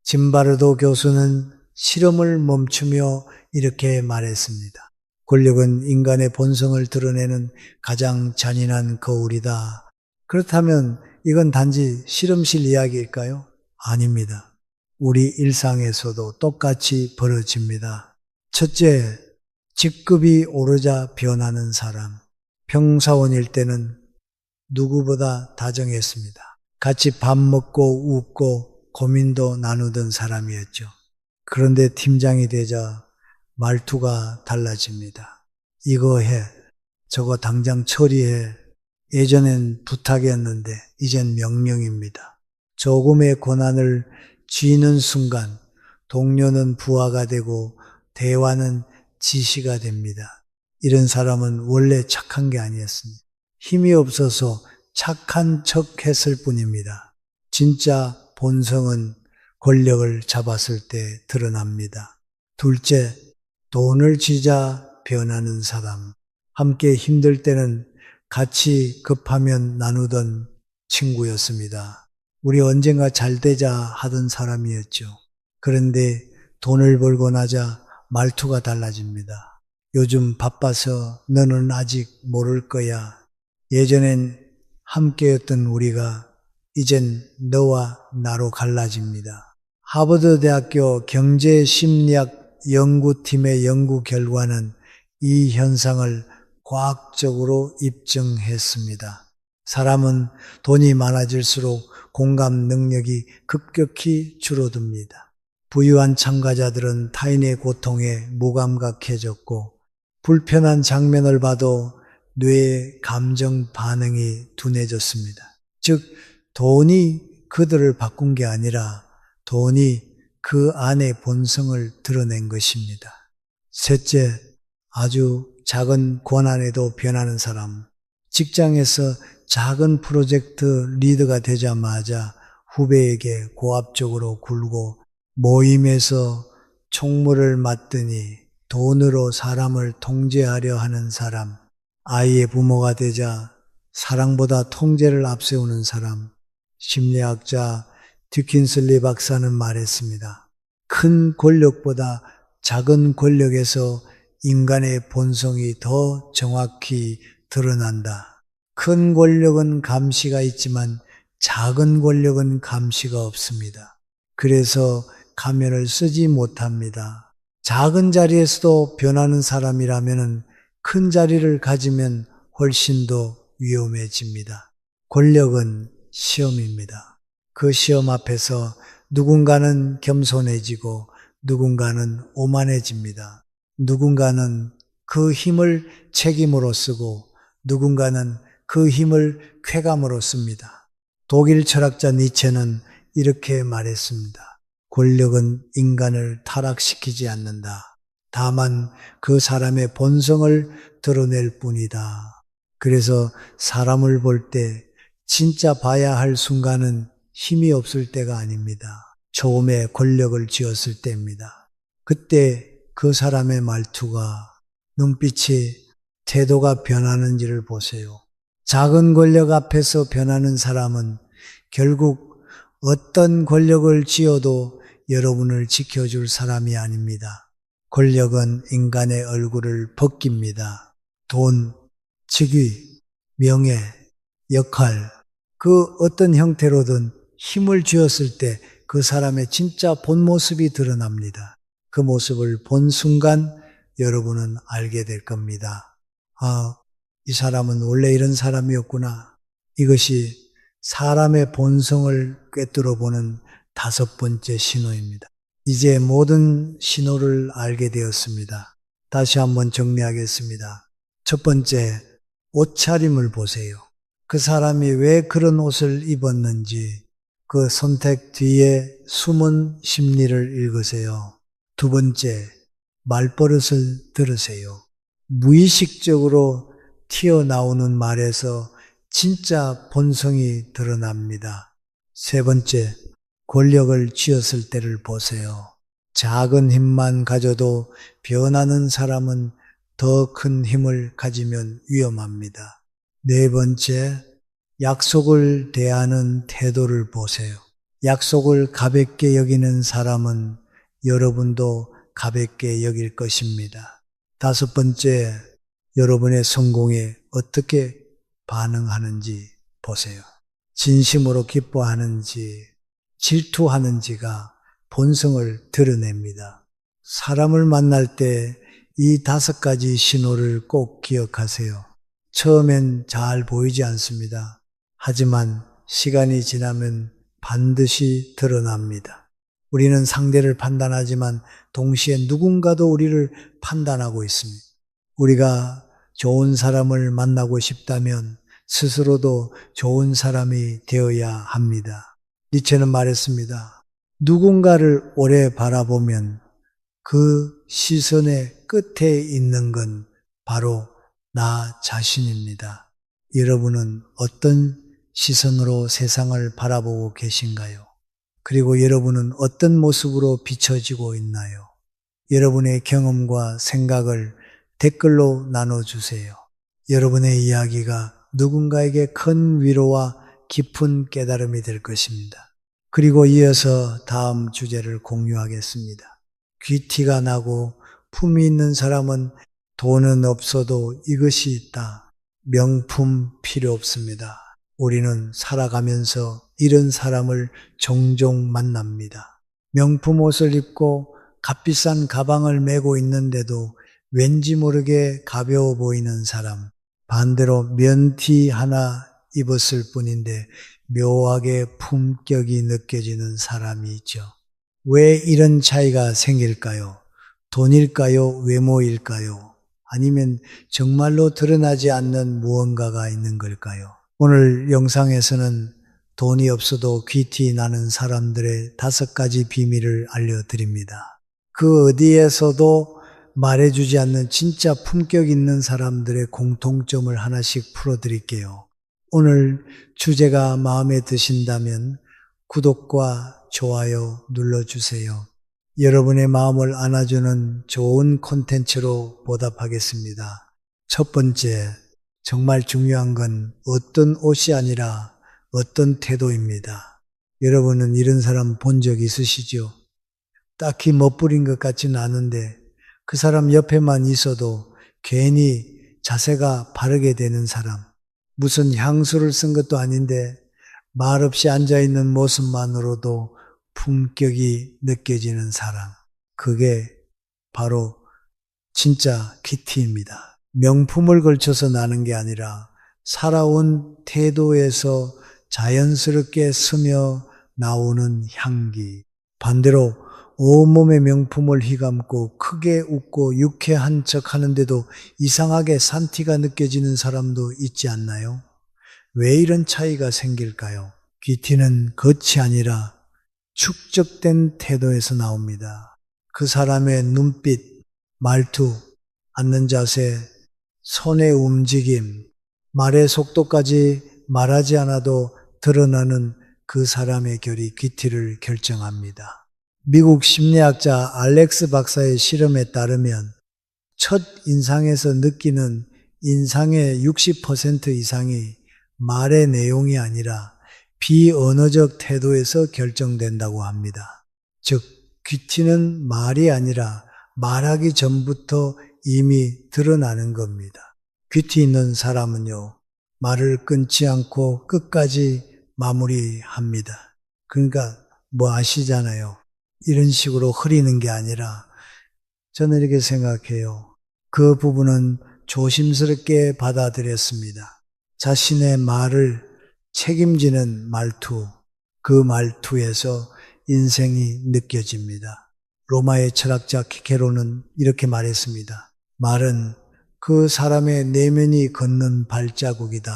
짐바르도 교수는 실험을 멈추며 이렇게 말했습니다. 권력은 인간의 본성을 드러내는 가장 잔인한 거울이다. 그렇다면 이건 단지 실험실 이야기일까요? 아닙니다. 우리 일상에서도 똑같이 벌어집니다. 첫째, 직급이 오르자 변하는 사람. 병사원일 때는 누구보다 다정했습니다. 같이 밥 먹고 웃고 고민도 나누던 사람이었죠. 그런데 팀장이 되자 말투가 달라집니다. 이거 해. 저거 당장 처리해. 예전엔 부탁이었는데 이젠 명령입니다. 조금의 권한을 쥐는 순간 동료는 부하가 되고 대화는 지시가 됩니다. 이런 사람은 원래 착한 게 아니었습니다. 힘이 없어서 착한 척 했을 뿐입니다. 진짜 본성은 권력을 잡았을 때 드러납니다. 둘째, 돈을 쥐자 변하는 사람. 함께 힘들 때는 같이 급하면 나누던 친구였습니다. 우리 언젠가 잘 되자 하던 사람이었죠. 그런데 돈을 벌고 나자 말투가 달라집니다. 요즘 바빠서 너는 아직 모를 거야. 예전엔 함께였던 우리가 이젠 너와 나로 갈라집니다. 하버드 대학교 경제심리학 연구팀의 연구 결과는 이 현상을 과학적으로 입증했습니다. 사람은 돈이 많아질수록 공감 능력이 급격히 줄어듭니다. 부유한 참가자들은 타인의 고통에 무감각해졌고 불편한 장면을 봐도 뇌의 감정 반응이 둔해졌습니다. 즉 돈이 그들을 바꾼 게 아니라 돈이 그 안의 본성을 드러낸 것입니다. 셋째, 아주 작은 권한에도 변하는 사람. 직장에서 작은 프로젝트 리더가 되자마자 후배에게 고압적으로 굴고 모임에서 총무를 맡더니 돈으로 사람을 통제하려 하는 사람, 아이의 부모가 되자 사랑보다 통제를 앞세우는 사람, 심리학자 듀킨슬리 박사는 말했습니다. 큰 권력보다 작은 권력에서 인간의 본성이 더 정확히 드러난다. 큰 권력은 감시가 있지만 작은 권력은 감시가 없습니다. 그래서 가면을 쓰지 못합니다. 작은 자리에서도 변하는 사람이라면 큰 자리를 가지면 훨씬 더 위험해집니다. 권력은 시험입니다. 그 시험 앞에서 누군가는 겸손해지고 누군가는 오만해집니다. 누군가는 그 힘을 책임으로 쓰고 누군가는 그 힘을 쾌감으로 씁니다. 독일 철학자 니체는 이렇게 말했습니다. 권력은 인간을 타락시키지 않는다. 다만 그 사람의 본성을 드러낼 뿐이다. 그래서 사람을 볼 때 진짜 봐야 할 순간은 힘이 없을 때가 아닙니다. 처음에 권력을 쥐었을 때입니다. 그때 그 사람의 말투가, 눈빛이, 태도가 변하는지를 보세요. 작은 권력 앞에서 변하는 사람은 결국 어떤 권력을 쥐어도 여러분을 지켜줄 사람이 아닙니다. 권력은 인간의 얼굴을 벗깁니다. 돈, 직위, 명예, 역할, 그 어떤 형태로든 힘을 쥐었을 때 그 사람의 진짜 본 모습이 드러납니다. 그 모습을 본 순간 여러분은 알게 될 겁니다. 아, 이 사람은 원래 이런 사람이었구나. 이것이 사람의 본성을 꿰뚫어 보는 5번째 신호입니다. 이제 모든 신호를 알게 되었습니다. 다시 한번 정리하겠습니다. 첫 번째, 옷차림을 보세요. 그 사람이 왜 그런 옷을 입었는지 그 선택 뒤에 숨은 심리를 읽으세요. 두 번째, 말버릇을 들으세요. 무의식적으로 튀어나오는 말에서 진짜 본성이 드러납니다. 세 번째, 권력을 쥐었을 때를 보세요. 작은 힘만 가져도 변하는 사람은 더 큰 힘을 가지면 위험합니다. 네 번째, 약속을 대하는 태도를 보세요. 약속을 가볍게 여기는 사람은 여러분도 가볍게 여길 것입니다. 다섯 번째, 여러분의 성공에 어떻게 반응하는지 보세요. 진심으로 기뻐하는지, 질투하는지가 본성을 드러냅니다. 사람을 만날 때 이 5가지 신호를 꼭 기억하세요. 처음엔 잘 보이지 않습니다. 하지만 시간이 지나면 반드시 드러납니다. 우리는 상대를 판단하지만 동시에 누군가도 우리를 판단하고 있습니다. 우리가 좋은 사람을 만나고 싶다면 스스로도 좋은 사람이 되어야 합니다. 니체는 말했습니다. 누군가를 오래 바라보면 그 시선의 끝에 있는 건 바로 나 자신입니다. 여러분은 어떤 시선으로 세상을 바라보고 계신가요? 그리고 여러분은 어떤 모습으로 비춰지고 있나요? 여러분의 경험과 생각을 댓글로 나눠주세요. 여러분의 이야기가 누군가에게 큰 위로와 깊은 깨달음이 될 것입니다. 그리고 이어서 다음 주제를 공유하겠습니다. 귀티가 나고 품이 있는 사람은 돈은 없어도 이것이 있다. 명품 필요 없습니다. 우리는 살아가면서 이런 사람을 종종 만납니다. 명품 옷을 입고 값비싼 가방을 메고 있는데도 왠지 모르게 가벼워 보이는 사람. 반대로 면티 하나 입었을 뿐인데 묘하게 품격이 느껴지는 사람이 있죠. 왜 이런 차이가 생길까요? 돈일까요? 외모일까요? 아니면 정말로 드러나지 않는 무언가가 있는 걸까요? 오늘 영상에서는 돈이 없어도 귀티 나는 사람들의 5가지 비밀을 알려드립니다. 그 어디에서도 말해주지 않는 진짜 품격 있는 사람들의 공통점을 하나씩 풀어드릴게요. 오늘 주제가 마음에 드신다면 구독과 좋아요 눌러주세요. 여러분의 마음을 안아주는 좋은 콘텐츠로 보답하겠습니다. 첫 번째, 정말 중요한 건 어떤 옷이 아니라 어떤 태도입니다. 여러분은 이런 사람 본 적 있으시죠? 딱히 멋부린 것 같지는 않은데 그 사람 옆에만 있어도 괜히 자세가 바르게 되는 사람. 무슨 향수를 쓴 것도 아닌데 말없이 앉아있는 모습만으로도 품격이 느껴지는 사람. 그게 바로 진짜 귀티입니다. 명품을 걸쳐서 나는 게 아니라 살아온 태도에서 자연스럽게 스며 나오는 향기. 반대로 온몸에 명품을 휘감고 크게 웃고 유쾌한 척 하는데도 이상하게 산티가 느껴지는 사람도 있지 않나요? 왜 이런 차이가 생길까요? 귀티는 겉이 아니라 축적된 태도에서 나옵니다. 그 사람의 눈빛, 말투, 앉는 자세, 손의 움직임, 말의 속도까지 말하지 않아도 드러나는 그 사람의 결이 귀티를 결정합니다. 미국 심리학자 알렉스 박사의 실험에 따르면 첫 인상에서 느끼는 인상의 60% 이상이 말의 내용이 아니라 비언어적 태도에서 결정된다고 합니다. 즉, 귀티는 말이 아니라 말하기 전부터 이미 드러나는 겁니다. 귀티 있는 사람은요, 말을 끊지 않고 끝까지 마무리합니다. 그러니까 뭐 아시잖아요. 이런 식으로 흐리는 게 아니라 저는 이렇게 생각해요. 그 부분은 조심스럽게 받아들였습니다. 자신의 말을 책임지는 말투, 그 말투에서 인생이 느껴집니다. 로마의 철학자 키케로는 이렇게 말했습니다. 말은 그 사람의 내면이 걷는 발자국이다.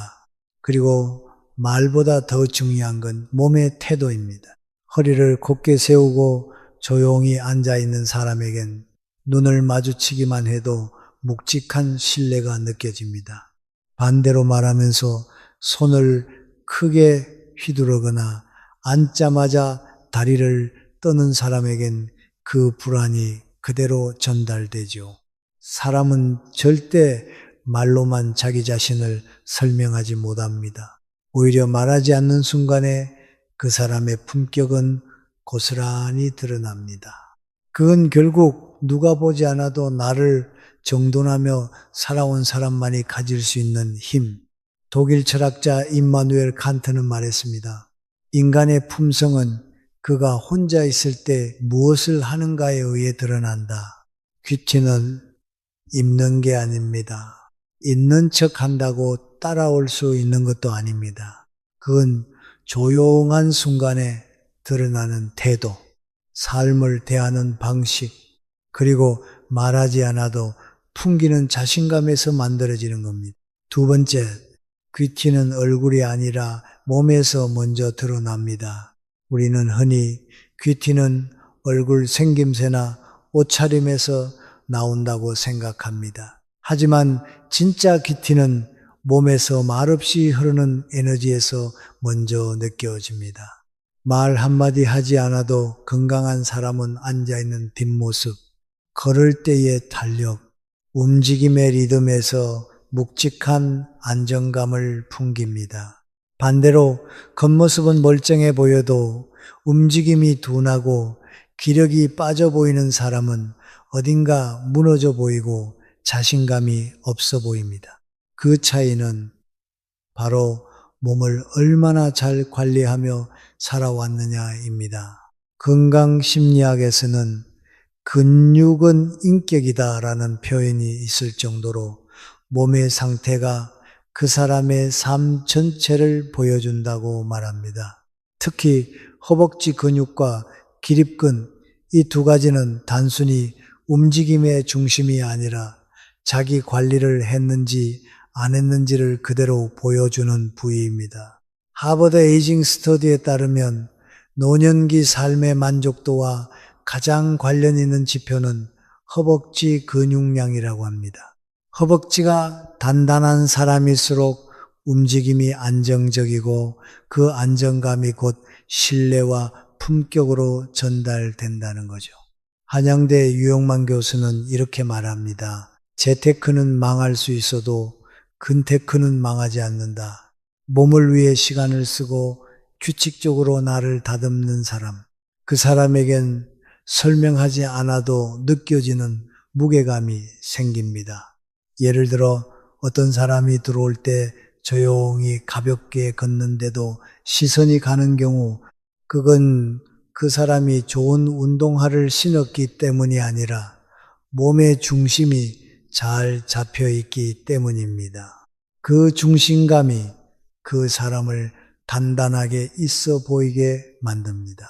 그리고 말보다 더 중요한 건 몸의 태도입니다. 허리를 곧게 세우고 조용히 앉아있는 사람에겐 눈을 마주치기만 해도 묵직한 신뢰가 느껴집니다. 반대로 말하면서 손을 크게 휘두르거나 앉자마자 다리를 떠는 사람에겐 그 불안이 그대로 전달되죠. 사람은 절대 말로만 자기 자신을 설명하지 못합니다. 오히려 말하지 않는 순간에 그 사람의 품격은 고스란히 드러납니다. 그건 결국 누가 보지 않아도 나를 정돈하며 살아온 사람만이 가질 수 있는 힘. 독일 철학자 임마누엘 칸트는 말했습니다. 인간의 품성은 그가 혼자 있을 때 무엇을 하는가에 의해 드러난다. 귀티는 입는 게 아닙니다. 있는 척 한다고 따라올 수 있는 것도 아닙니다. 그건 조용한 순간에 드러나는 태도, 삶을 대하는 방식, 그리고 말하지 않아도 풍기는 자신감에서 만들어지는 겁니다. 두 번째, 귀티는 얼굴이 아니라 몸에서 먼저 드러납니다. 우리는 흔히 귀티는 얼굴 생김새나 옷차림에서 나온다고 생각합니다. 하지만 진짜 귀티는 몸에서 말없이 흐르는 에너지에서 먼저 느껴집니다. 말 한마디 하지 않아도 건강한 사람은 앉아있는 뒷모습, 걸을 때의 탄력, 움직임의 리듬에서 묵직한 안정감을 풍깁니다. 반대로 겉모습은 멀쩡해 보여도 움직임이 둔하고 기력이 빠져 보이는 사람은 어딘가 무너져 보이고 자신감이 없어 보입니다. 그 차이는 바로 몸을 얼마나 잘 관리하며 살아왔느냐입니다. 건강심리학에서는 근육은 인격이다라는 표현이 있을 정도로 몸의 상태가 그 사람의 삶 전체를 보여준다고 말합니다. 특히 허벅지 근육과 기립근 이 두 가지는 단순히 움직임의 중심이 아니라 자기 관리를 했는지 안 했는지를 그대로 보여주는 부위입니다. 하버드 에이징 스터디에 따르면 노년기 삶의 만족도와 가장 관련 있는 지표는 허벅지 근육량이라고 합니다. 허벅지가 단단한 사람일수록 움직임이 안정적이고 그 안정감이 곧 신뢰와 품격으로 전달된다는 거죠. 한양대 유영만 교수는 이렇게 말합니다. 재테크는 망할 수 있어도 근테크는 망하지 않는다. 몸을 위해 시간을 쓰고 규칙적으로 나를 다듬는 사람, 그 사람에겐 설명하지 않아도 느껴지는 무게감이 생깁니다. 예를 들어 어떤 사람이 들어올 때 조용히 가볍게 걷는데도 시선이 가는 경우 그건 그 사람이 좋은 운동화를 신었기 때문이 아니라 몸의 중심이 잘 잡혀 있기 때문입니다. 그 중심감이 그 사람을 단단하게 있어 보이게 만듭니다.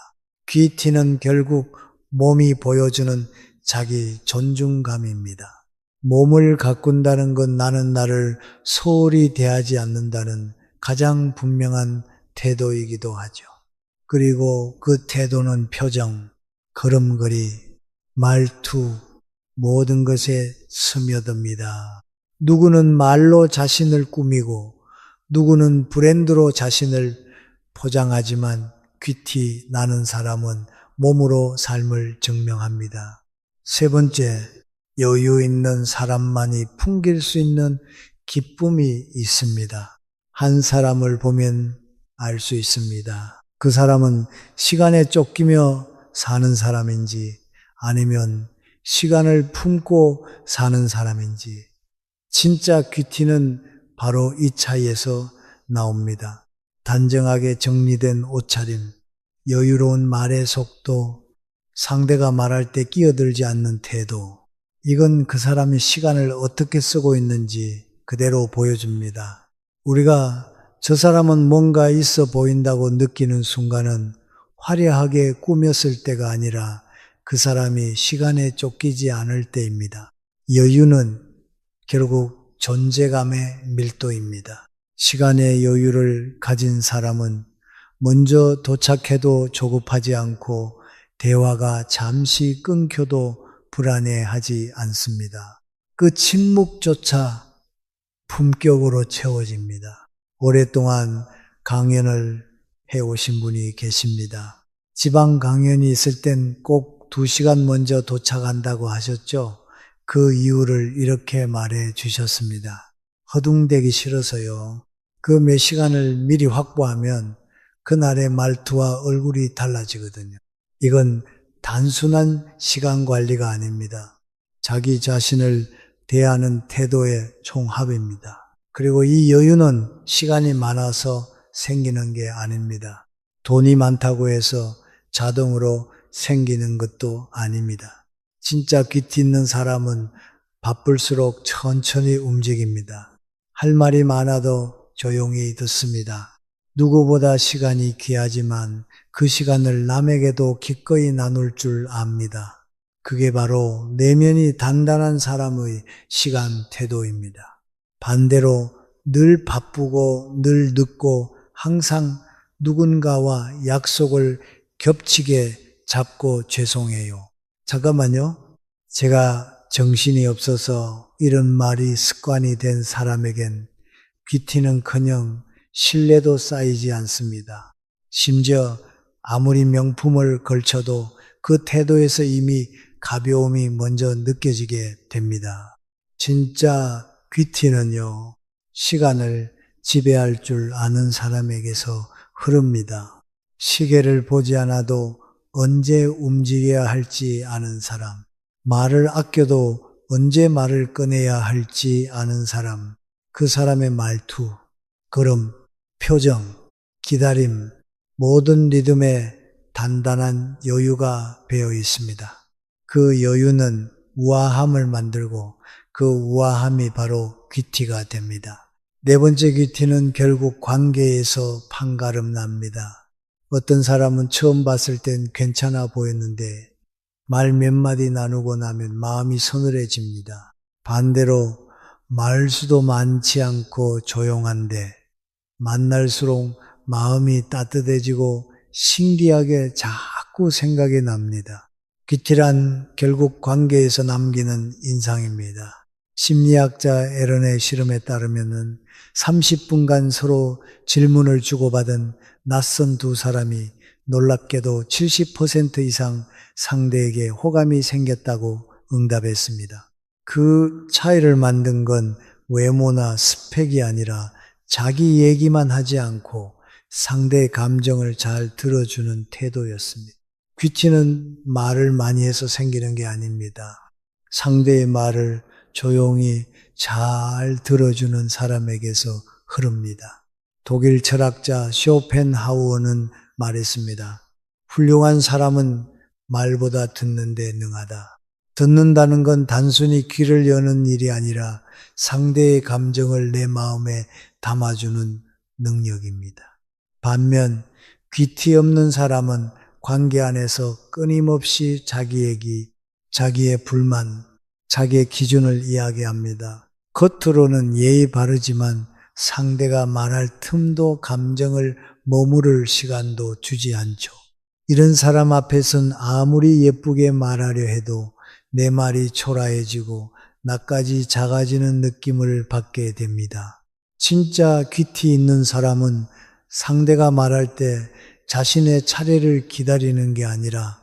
귀티는 결국 몸이 보여주는 자기 존중감입니다. 몸을 가꾼다는 건 나는 나를 소홀히 대하지 않는다는 가장 분명한 태도이기도 하죠. 그리고 그 태도는 표정, 걸음걸이, 말투, 모든 것에 스며듭니다. 누구는 말로 자신을 꾸미고 누구는 브랜드로 자신을 포장하지만 귀티 나는 사람은 몸으로 삶을 증명합니다. 세 번째, 여유 있는 사람만이 풍길 수 있는 기쁨이 있습니다. 한 사람을 보면 알 수 있습니다. 그 사람은 시간에 쫓기며 사는 사람인지 아니면 시간을 품고 사는 사람인지 진짜 귀티는 바로 이 차이에서 나옵니다. 단정하게 정리된 옷차림, 여유로운 말의 속도, 상대가 말할 때 끼어들지 않는 태도, 이건 그 사람이 시간을 어떻게 쓰고 있는지 그대로 보여줍니다. 우리가 저 사람은 뭔가 있어 보인다고 느끼는 순간은 화려하게 꾸몄을 때가 아니라 그 사람이 시간에 쫓기지 않을 때입니다. 여유는 결국 존재감의 밀도입니다. 시간의 여유를 가진 사람은 먼저 도착해도 조급하지 않고 대화가 잠시 끊겨도 불안해하지 않습니다. 그 침묵조차 품격으로 채워집니다. 오랫동안 강연을 해오신 분이 계십니다. 지방 강연이 있을 땐 꼭 2시간 먼저 도착한다고 하셨죠? 그 이유를 이렇게 말해 주셨습니다. 허둥대기 싫어서요. 그 몇 시간을 미리 확보하면 그날의 말투와 얼굴이 달라지거든요. 이건 단순한 시간 관리가 아닙니다. 자기 자신을 대하는 태도의 총합입니다. 그리고 이 여유는 시간이 많아서 생기는 게 아닙니다. 돈이 많다고 해서 자동으로 생기는 것도 아닙니다. 진짜 귀티 있는 사람은 바쁠수록 천천히 움직입니다. 할 말이 많아도 조용히 듣습니다. 누구보다 시간이 귀하지만 그 시간을 남에게도 기꺼이 나눌 줄 압니다. 그게 바로 내면이 단단한 사람의 시간 태도입니다. 반대로 늘 바쁘고 늘 늦고 항상 누군가와 약속을 겹치게 잡고 죄송해요. 잠깐만요. 제가 정신이 없어서 이런 말이 습관이 된 사람에겐 귀티는커녕 신뢰도 쌓이지 않습니다. 심지어 아무리 명품을 걸쳐도 그 태도에서 이미 가벼움이 먼저 느껴지게 됩니다. 진짜 귀티는요, 시간을 지배할 줄 아는 사람에게서 흐릅니다. 시계를 보지 않아도 언제 움직여야 할지 아는 사람, 말을 아껴도 언제 말을 꺼내야 할지 아는 사람, 그 사람의 말투, 걸음, 표정, 기다림, 모든 리듬에 단단한 여유가 배어 있습니다. 그 여유는 우아함을 만들고 그 우아함이 바로 귀티가 됩니다. 네 번째 귀티는 결국 관계에서 판가름 납니다. 어떤 사람은 처음 봤을 땐 괜찮아 보였는데 말 몇 마디 나누고 나면 마음이 서늘해집니다. 반대로 말수도 많지 않고 조용한데 만날수록 마음이 따뜻해지고 신기하게 자꾸 생각이 납니다. 귀티란 결국 관계에서 남기는 인상입니다. 심리학자 에런의 실험에 따르면 30분간 서로 질문을 주고받은 낯선 두 사람이 놀랍게도 70% 이상 상대에게 호감이 생겼다고 응답했습니다. 그 차이를 만든 건 외모나 스펙이 아니라 자기 얘기만 하지 않고 상대의 감정을 잘 들어주는 태도였습니다. 귀티는 말을 많이 해서 생기는 게 아닙니다. 상대의 말을 조용히 잘 들어주는 사람에게서 흐릅니다. 독일 철학자 쇼펜하우어는 말했습니다. 훌륭한 사람은 말보다 듣는데 능하다. 듣는다는 건 단순히 귀를 여는 일이 아니라 상대의 감정을 내 마음에 담아주는 능력입니다. 반면 귀티 없는 사람은 관계 안에서 끊임없이 자기 얘기, 자기의 불만, 자기의 기준을 이야기합니다. 겉으로는 예의 바르지만 상대가 말할 틈도 감정을 머무를 시간도 주지 않죠. 이런 사람 앞에선 아무리 예쁘게 말하려 해도 내 말이 초라해지고 나까지 작아지는 느낌을 받게 됩니다. 진짜 귀티 있는 사람은 상대가 말할 때 자신의 차례를 기다리는 게 아니라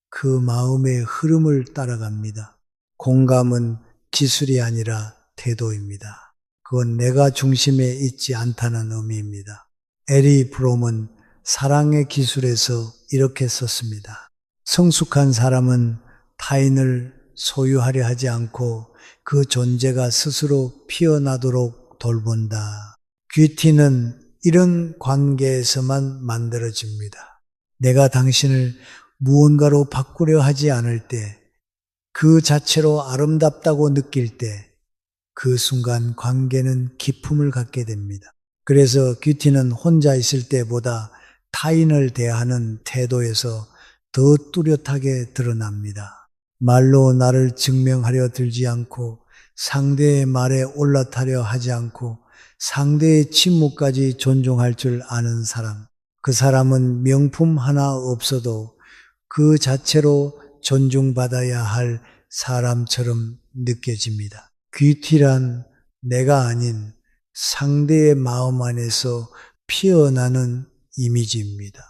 그 마음의 흐름을 따라갑니다. 공감은 기술이 아니라 태도입니다. 그건 내가 중심에 있지 않다는 의미입니다. 에리 브롬은 사랑의 기술에서 이렇게 썼습니다. 성숙한 사람은 타인을 소유하려 하지 않고 그 존재가 스스로 피어나도록 돌본다. 귀티는 이런 관계에서만 만들어집니다. 내가 당신을 무언가로 바꾸려 하지 않을 때, 그 자체로 아름답다고 느낄 때, 그 순간 관계는 기품을 갖게 됩니다. 그래서 귀티는 혼자 있을 때보다 타인을 대하는 태도에서 더 뚜렷하게 드러납니다. 말로 나를 증명하려 들지 않고 상대의 말에 올라타려 하지 않고 상대의 침묵까지 존중할 줄 아는 사람. 그 사람은 명품 하나 없어도 그 자체로 존중받아야 할 사람처럼 느껴집니다. 귀티란 내가 아닌 상대의 마음 안에서 피어나는 이미지입니다.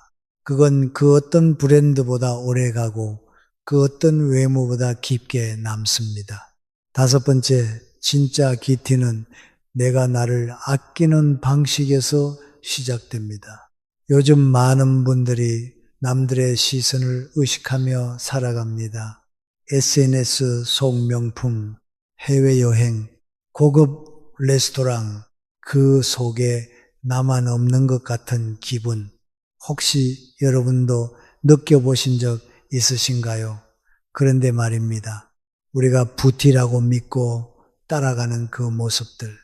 그건 그 어떤 브랜드보다 오래가고 그 어떤 외모보다 깊게 남습니다. 다섯 번째, 진짜 귀티는 내가 나를 아끼는 방식에서 시작됩니다. 요즘 많은 분들이 남들의 시선을 의식하며 살아갑니다. SNS 속 명품, 해외여행, 고급 레스토랑, 그 속에 나만 없는 것 같은 기분, 혹시 여러분도 느껴보신 적 있으신가요? 그런데 말입니다. 우리가 부티라고 믿고 따라가는 그 모습들,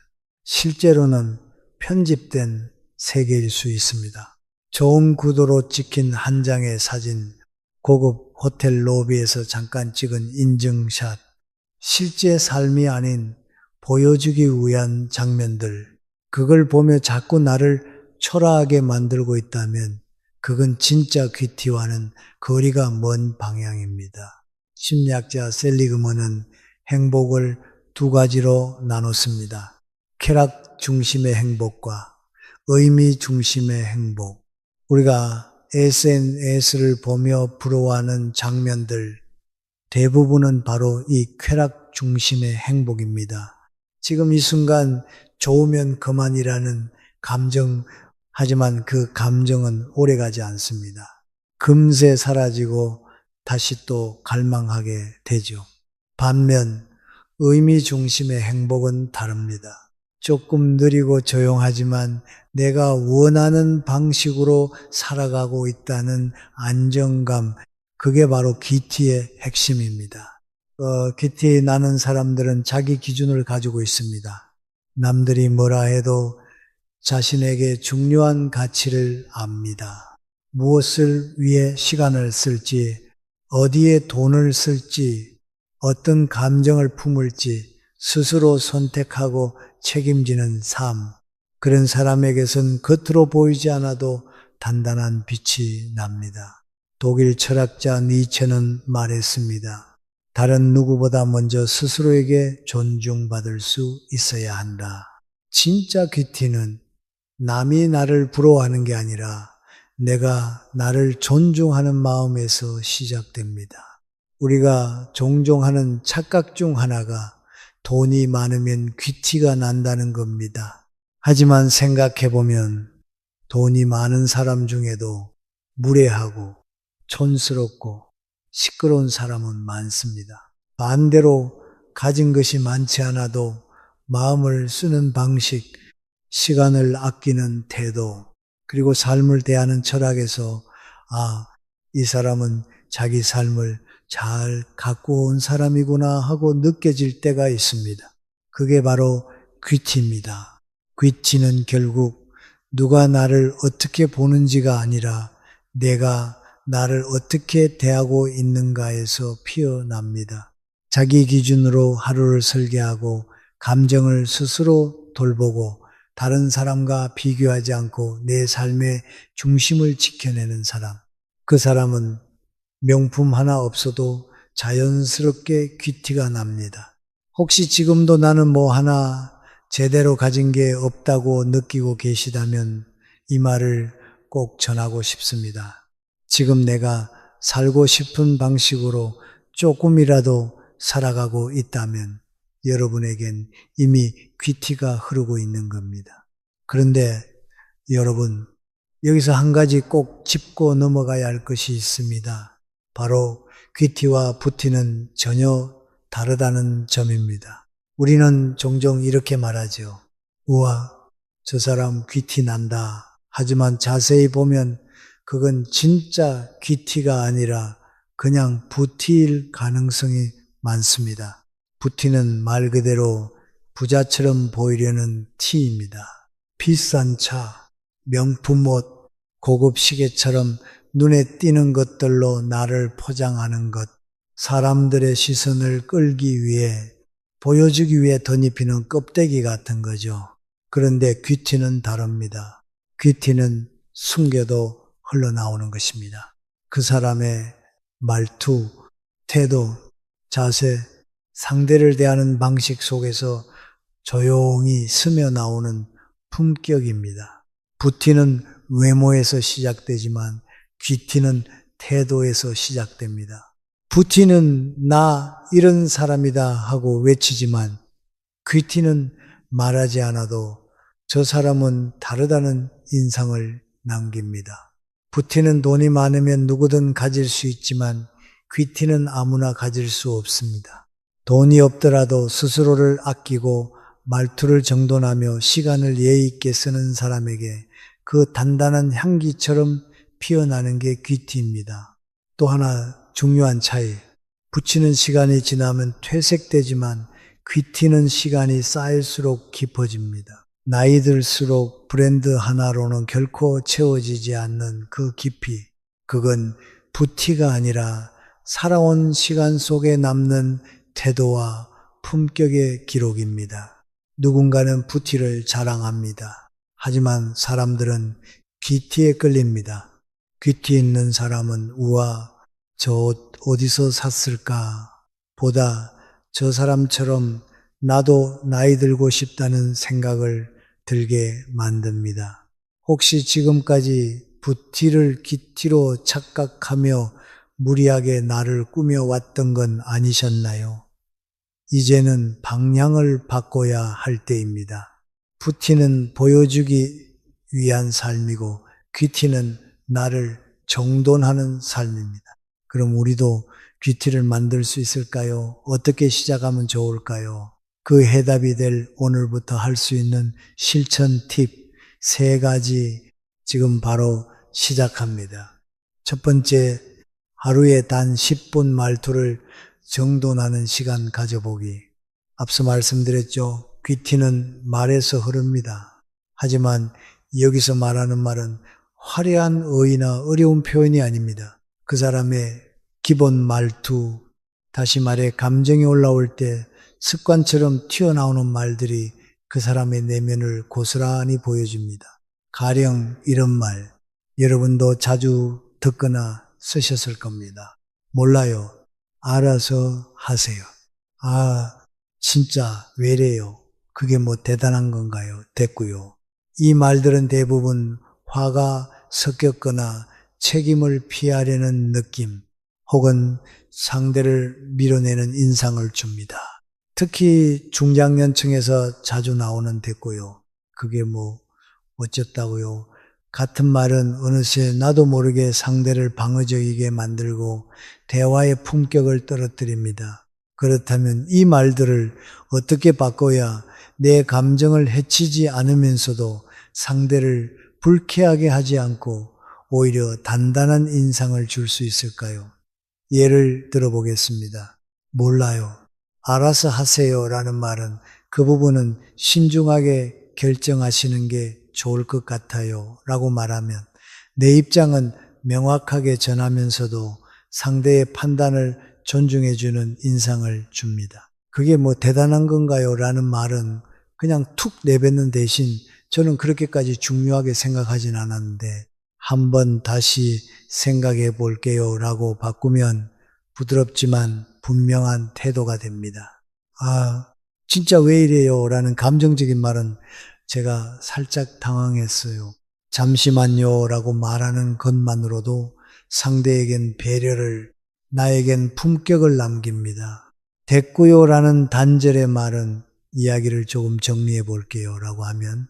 실제로는 편집된 세계일 수 있습니다. 좋은 구도로 찍힌 한 장의 사진, 고급 호텔 로비에서 잠깐 찍은 인증샷, 실제 삶이 아닌 보여주기 위한 장면들, 그걸 보며 자꾸 나를 초라하게 만들고 있다면 그건 진짜 귀티와는 거리가 먼 방향입니다. 심리학자 셀리그먼은 행복을 두 가지로 나눴습니다. 쾌락 중심의 행복과 의미 중심의 행복. 우리가 SNS를 보며 부러워하는 장면들, 대부분은 바로 이 쾌락 중심의 행복입니다. 지금 이 순간 좋으면 그만이라는 감정, 하지만 그 감정은 오래가지 않습니다. 금세 사라지고 다시 또 갈망하게 되죠. 반면 의미 중심의 행복은 다릅니다. 조금 느리고 조용하지만 내가 원하는 방식으로 살아가고 있다는 안정감, 그게 바로 귀티의 핵심입니다. 귀티 나는 사람들은 자기 기준을 가지고 있습니다. 남들이 뭐라 해도 자신에게 중요한 가치를 압니다. 무엇을 위해 시간을 쓸지, 어디에 돈을 쓸지, 어떤 감정을 품을지 스스로 선택하고 책임지는 삶. 그런 사람에게선 겉으로 보이지 않아도 단단한 빛이 납니다. 독일 철학자 니체는 말했습니다. 다른 누구보다 먼저 스스로에게 존중받을 수 있어야 한다. 진짜 귀티는 남이 나를 부러워하는 게 아니라 내가 나를 존중하는 마음에서 시작됩니다. 우리가 종종 하는 착각 중 하나가 돈이 많으면 귀티가 난다는 겁니다. 하지만 생각해보면 돈이 많은 사람 중에도 무례하고 촌스럽고 시끄러운 사람은 많습니다. 반대로 가진 것이 많지 않아도 마음을 쓰는 방식, 시간을 아끼는 태도, 그리고 삶을 대하는 철학에서 이 사람은 자기 삶을 잘 갖고 온 사람이구나 하고 느껴질 때가 있습니다. 그게 바로 귀티입니다. 귀티는 결국 누가 나를 어떻게 보는지가 아니라 내가 나를 어떻게 대하고 있는가에서 피어납니다. 자기 기준으로 하루를 설계하고 감정을 스스로 돌보고 다른 사람과 비교하지 않고 내 삶의 중심을 지켜내는 사람. 그 사람은 명품 하나 없어도 자연스럽게 귀티가 납니다. 혹시 지금도 나는 뭐 하나 제대로 가진 게 없다고 느끼고 계시다면 이 말을 꼭 전하고 싶습니다. 지금 내가 살고 싶은 방식으로 조금이라도 살아가고 있다면 여러분에겐 이미 귀티가 흐르고 있는 겁니다. 그런데 여러분, 여기서 한 가지 꼭 짚고 넘어가야 할 것이 있습니다. 바로 귀티와 부티는 전혀 다르다는 점입니다. 우리는 종종 이렇게 말하죠. 우와, 저 사람 귀티 난다. 하지만 자세히 보면 그건 진짜 귀티가 아니라 그냥 부티일 가능성이 많습니다. 부티는 말 그대로 부자처럼 보이려는 티입니다. 비싼 차, 명품 옷, 고급 시계처럼 눈에 띄는 것들로 나를 포장하는 것, 사람들의 시선을 끌기 위해, 보여주기 위해 덧입히는 껍데기 같은 거죠. 그런데 귀티는 다릅니다. 귀티는 숨겨도 흘러나오는 것입니다. 그 사람의 말투, 태도, 자세, 상대를 대하는 방식 속에서 조용히 스며 나오는 품격입니다. 부티는 외모에서 시작되지만 귀티는 태도에서 시작됩니다. 부티는 나 이런 사람이다 하고 외치지만 귀티는 말하지 않아도 저 사람은 다르다는 인상을 남깁니다. 부티는 돈이 많으면 누구든 가질 수 있지만 귀티는 아무나 가질 수 없습니다. 돈이 없더라도 스스로를 아끼고 말투를 정돈하며 시간을 예의 있게 쓰는 사람에게 그 단단한 향기처럼 피어나는 게 귀티입니다. 또 하나 중요한 차이. 붙이는 시간이 지나면 퇴색되지만 귀티는 시간이 쌓일수록 깊어집니다. 나이 들수록 브랜드 하나로는 결코 채워지지 않는 그 깊이. 그건 부티가 아니라 살아온 시간 속에 남는 태도와 품격의 기록입니다. 누군가는 부티를 자랑합니다. 하지만 사람들은 귀티에 끌립니다. 귀티 있는 사람은 우와, 저 옷 어디서 샀을까? 보다 저 사람처럼 나도 나이 들고 싶다는 생각을 들게 만듭니다. 혹시 지금까지 부티를 귀티로 착각하며 무리하게 나를 꾸며왔던 건 아니셨나요? 이제는 방향을 바꿔야 할 때입니다. 부티는 보여주기 위한 삶이고 귀티는 나를 정돈하는 삶입니다. 그럼 우리도 귀티를 만들 수 있을까요? 어떻게 시작하면 좋을까요? 그 해답이 될 오늘부터 할 수 있는 실천 팁 3가지 지금 바로 시작합니다. 첫 번째, 하루에 단 10분 말투를 정돈하는 시간 가져보기. 앞서 말씀드렸죠. 귀티는 말에서 흐릅니다. 하지만 여기서 말하는 말은 화려한 어휘나 어려운 표현이 아닙니다. 그 사람의 기본 말투, 다시 말해 감정이 올라올 때 습관처럼 튀어나오는 말들이 그 사람의 내면을 고스란히 보여줍니다. 가령 이런 말, 여러분도 자주 듣거나 쓰셨을 겁니다. 몰라요. 알아서 하세요. 아, 진짜 왜래요? 그게 뭐 대단한 건가요? 됐고요. 이 말들은 대부분 화가 섞였거나 책임을 피하려는 느낌 혹은 상대를 밀어내는 인상을 줍니다. 특히 중장년층에서 자주 나오는 됐고요. 그게 뭐 어쨌다고요. 같은 말은 어느새 나도 모르게 상대를 방어적이게 만들고 대화의 품격을 떨어뜨립니다. 그렇다면 이 말들을 어떻게 바꿔야 내 감정을 해치지 않으면서도 상대를 불쾌하게 하지 않고 오히려 단단한 인상을 줄 수 있을까요? 예를 들어보겠습니다. 몰라요. 알아서 하세요 라는 말은 그 부분은 신중하게 결정하시는 게 좋을 것 같아요 라고 말하면 내 입장은 명확하게 전하면서도 상대의 판단을 존중해주는 인상을 줍니다. 그게 뭐 대단한 건가요? 라는 말은 그냥 툭 내뱉는 대신 저는 그렇게까지 중요하게 생각하진 않았는데 한번 다시 생각해 볼게요 라고 바꾸면 부드럽지만 분명한 태도가 됩니다. 아, 진짜 왜 이래요? 라는 감정적인 말은 제가 살짝 당황했어요. 잠시만요 라고 말하는 것만으로도 상대에겐 배려를, 나에겐 품격을 남깁니다. 됐고요 라는 단절의 말은 이야기를 조금 정리해 볼게요 라고 하면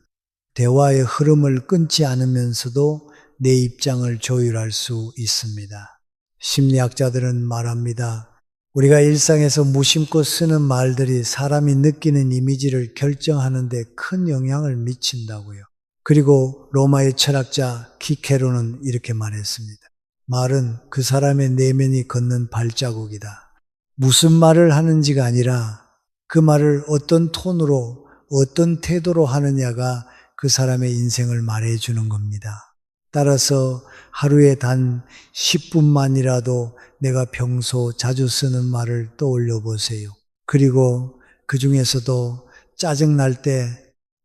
대화의 흐름을 끊지 않으면서도 내 입장을 조율할 수 있습니다. 심리학자들은 말합니다. 우리가 일상에서 무심코 쓰는 말들이 사람이 느끼는 이미지를 결정하는 데 큰 영향을 미친다고요. 그리고 로마의 철학자 키케로는 이렇게 말했습니다. 말은 그 사람의 내면이 걷는 발자국이다. 무슨 말을 하는지가 아니라 그 말을 어떤 톤으로, 어떤 태도로 하느냐가 그 사람의 인생을 말해주는 겁니다. 따라서 하루에 단 10분만이라도 내가 평소 자주 쓰는 말을 떠올려 보세요. 그리고 그 중에서도 짜증날 때,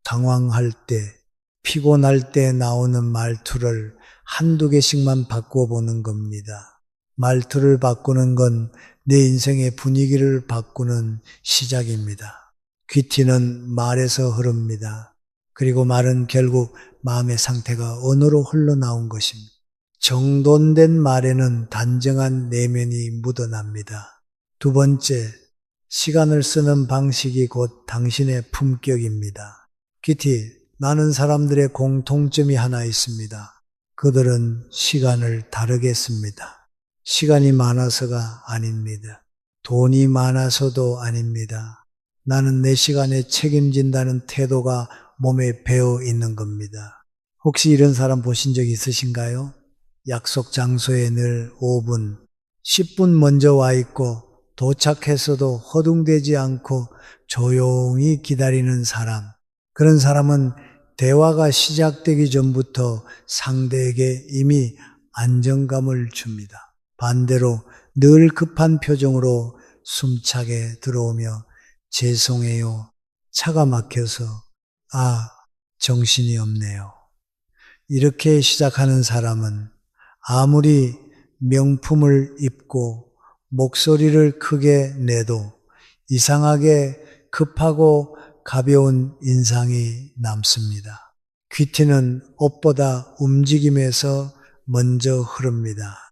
당황할 때, 피곤할 때 나오는 말투를 한두 개씩만 바꿔보는 겁니다. 말투를 바꾸는 건 내 인생의 분위기를 바꾸는 시작입니다. 귀티는 말에서 흐릅니다. 그리고 말은 결국 마음의 상태가 언어로 흘러나온 것입니다. 정돈된 말에는 단정한 내면이 묻어납니다. 두 번째, 시간을 쓰는 방식이 곧 당신의 품격입니다. 귀티, 많은 사람들의 공통점이 하나 있습니다. 그들은 시간을 다르게 씁니다. 시간이 많아서가 아닙니다. 돈이 많아서도 아닙니다. 나는 내 시간에 책임진다는 태도가 몸에 배어 있는 겁니다. 혹시 이런 사람 보신 적 있으신가요? 약속 장소에 늘 5분, 10분 먼저 와 있고 도착해서도 허둥대지 않고 조용히 기다리는 사람. 그런 사람은 대화가 시작되기 전부터 상대에게 이미 안정감을 줍니다. 반대로 늘 급한 표정으로 숨차게 들어오며 죄송해요. 차가 막혀서 정신이 없네요. 이렇게 시작하는 사람은 아무리 명품을 입고 목소리를 크게 내도 이상하게 급하고 가벼운 인상이 남습니다. 귀티는 옷보다 움직임에서 먼저 흐릅니다.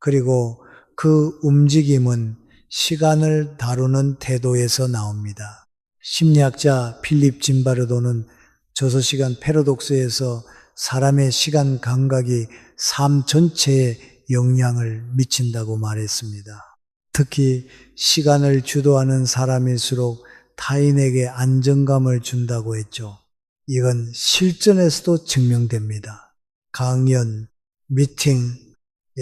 그리고 그 움직임은 시간을 다루는 태도에서 나옵니다. 심리학자 필립 짐바르도는 저서시간 패러독스에서 사람의 시간 감각이 삶 전체에 영향을 미친다고 말했습니다. 특히 시간을 주도하는 사람일수록 타인에게 안정감을 준다고 했죠. 이건 실전에서도 증명됩니다. 강연, 미팅,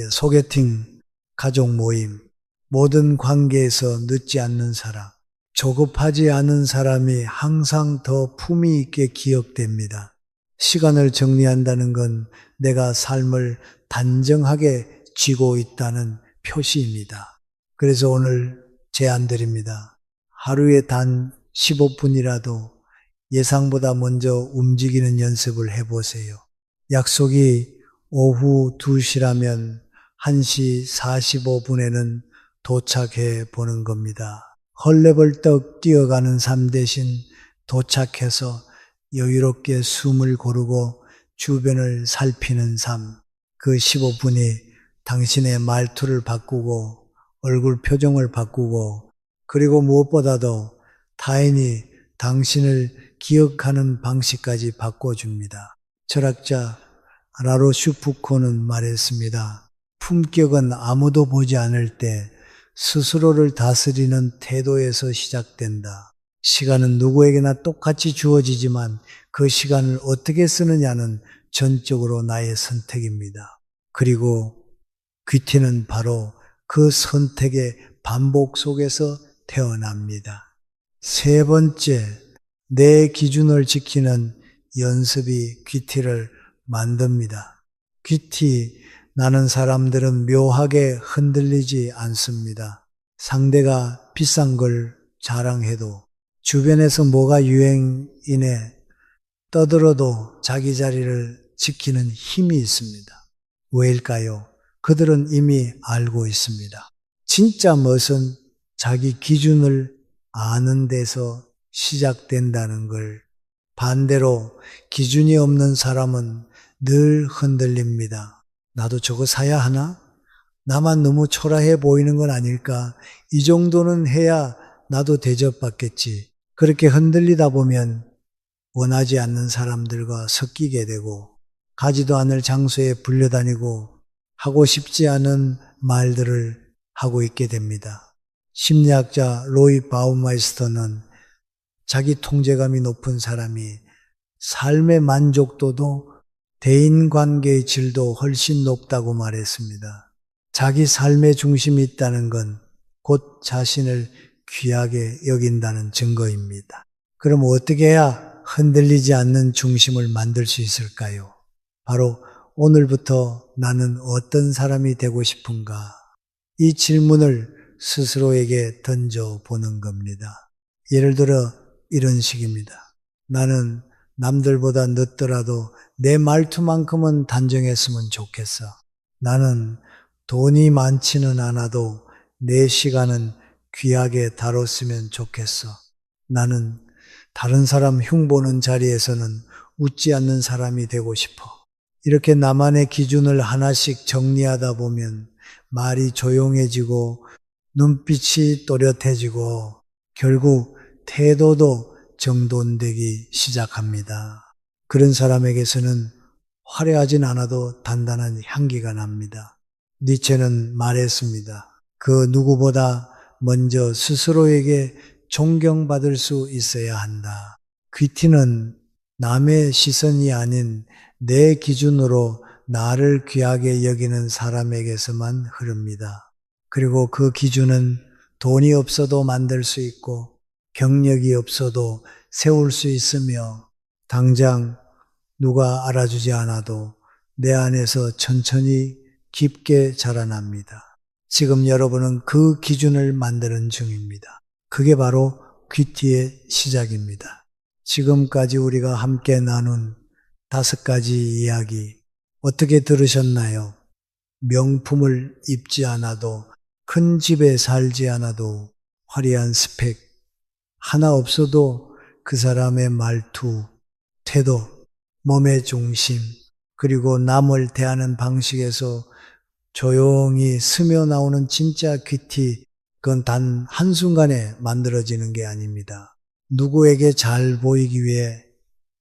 소개팅, 가족 모임, 모든 관계에서 늦지 않는 사람, 조급하지 않은 사람이 항상 더 품위 있게 기억됩니다. 시간을 정리한다는 건 내가 삶을 단정하게 쥐고 있다는 표시입니다. 그래서 오늘 제안드립니다. 하루에 단 15분이라도 예상보다 먼저 움직이는 연습을 해보세요. 약속이 오후 2시라면 1시 45분에는 도착해 보는 겁니다. 헐레벌떡 뛰어가는 삶 대신 도착해서 여유롭게 숨을 고르고 주변을 살피는 삶. 그 15분이 당신의 말투를 바꾸고 얼굴 표정을 바꾸고 그리고 무엇보다도 타인이 당신을 기억하는 방식까지 바꿔줍니다. 철학자 라로슈푸코는 말했습니다. 품격은 아무도 보지 않을 때 스스로를 다스리는 태도에서 시작된다. 시간은 누구에게나 똑같이 주어지지만 그 시간을 어떻게 쓰느냐는 전적으로 나의 선택입니다. 그리고 귀티는 바로 그 선택의 반복 속에서 태어납니다. 세 번째, 내 기준을 지키는 연습이 귀티를 만듭니다. 귀티, 나는 사람들은 묘하게 흔들리지 않습니다. 상대가 비싼 걸 자랑해도 주변에서 뭐가 유행이네 떠들어도 자기 자리를 지키는 힘이 있습니다. 왜일까요? 그들은 이미 알고 있습니다. 진짜 멋은 자기 기준을 아는 데서 시작된다는 걸. 반대로 기준이 없는 사람은 늘 흔들립니다. 나도 저거 사야 하나? 나만 너무 초라해 보이는 건 아닐까? 이 정도는 해야 나도 대접받겠지. 그렇게 흔들리다 보면 원하지 않는 사람들과 섞이게 되고 가지도 않을 장소에 불려다니고 하고 싶지 않은 말들을 하고 있게 됩니다. 심리학자 로이 바우마이스터는 자기 통제감이 높은 사람이 삶의 만족도도 대인관계의 질도 훨씬 높다고 말했습니다. 자기 삶의 중심이 있다는 건 곧 자신을 귀하게 여긴다는 증거입니다. 그럼 어떻게 해야 흔들리지 않는 중심을 만들 수 있을까요? 바로 오늘부터 나는 어떤 사람이 되고 싶은가? 이 질문을 스스로에게 던져보는 겁니다. 예를 들어 이런 식입니다. 나는 남들보다 늦더라도 내 말투만큼은 단정했으면 좋겠어. 나는 돈이 많지는 않아도 내 시간은 귀하게 다뤘으면 좋겠어. 나는 다른 사람 흉보는 자리에서는 웃지 않는 사람이 되고 싶어. 이렇게 나만의 기준을 하나씩 정리하다 보면 말이 조용해지고 눈빛이 또렷해지고 결국 태도도 정돈되기 시작합니다. 그런 사람에게서는 화려하진 않아도 단단한 향기가 납니다. 니체는 말했습니다. 그 누구보다 먼저 스스로에게 존경받을 수 있어야 한다. 귀티는 남의 시선이 아닌 내 기준으로 나를 귀하게 여기는 사람에게서만 흐릅니다. 그리고 그 기준은 돈이 없어도 만들 수 있고 경력이 없어도 세울 수 있으며 당장 누가 알아주지 않아도 내 안에서 천천히 깊게 자라납니다. 지금 여러분은 그 기준을 만드는 중입니다. 그게 바로 귀티의 시작입니다. 지금까지 우리가 함께 나눈 5가지 이야기 어떻게 들으셨나요? 명품을 입지 않아도 큰 집에 살지 않아도 화려한 스펙 하나 없어도 그 사람의 말투, 태도, 몸의 중심 그리고 남을 대하는 방식에서 조용히 스며 나오는 진짜 귀티, 그건 단 한순간에 만들어지는 게 아닙니다. 누구에게 잘 보이기 위해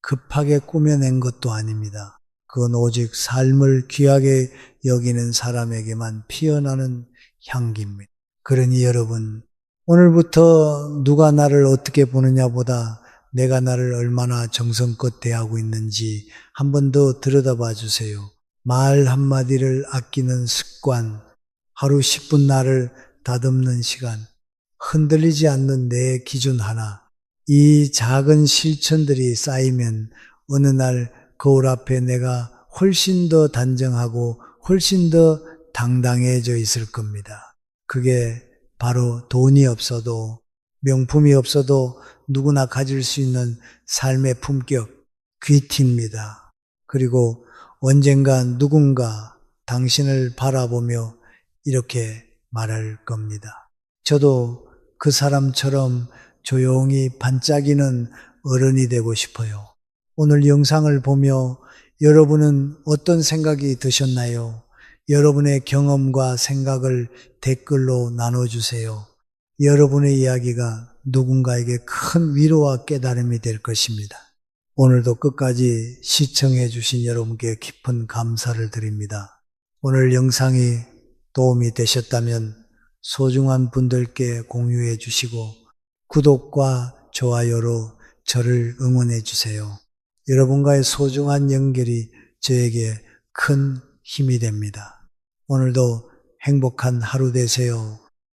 급하게 꾸며낸 것도 아닙니다. 그건 오직 삶을 귀하게 여기는 사람에게만 피어나는 향기입니다. 그러니 여러분, 오늘부터 누가 나를 어떻게 보느냐보다 내가 나를 얼마나 정성껏 대하고 있는지 한 번 더 들여다봐 주세요. 말 한마디를 아끼는 습관, 하루 10분 나를 다듬는 시간, 흔들리지 않는 내 기준 하나, 이 작은 실천들이 쌓이면 어느 날 거울 앞에 내가 훨씬 더 단정하고 훨씬 더 당당해져 있을 겁니다. 그게 바로 돈이 없어도 명품이 없어도 누구나 가질 수 있는 삶의 품격, 귀티입니다. 그리고 언젠간 누군가 당신을 바라보며 이렇게 말할 겁니다. 저도 그 사람처럼 조용히 반짝이는 어른이 되고 싶어요. 오늘 영상을 보며 여러분은 어떤 생각이 드셨나요? 여러분의 경험과 생각을 댓글로 나눠주세요. 여러분의 이야기가 누군가에게 큰 위로와 깨달음이 될 것입니다. 오늘도 끝까지 시청해 주신 여러분께 깊은 감사를 드립니다. 오늘 영상이 도움이 되셨다면 소중한 분들께 공유해 주시고 구독과 좋아요로 저를 응원해 주세요. 여러분과의 소중한 연결이 저에게 큰 힘이 됩니다. 오늘도 행복한 하루 되세요.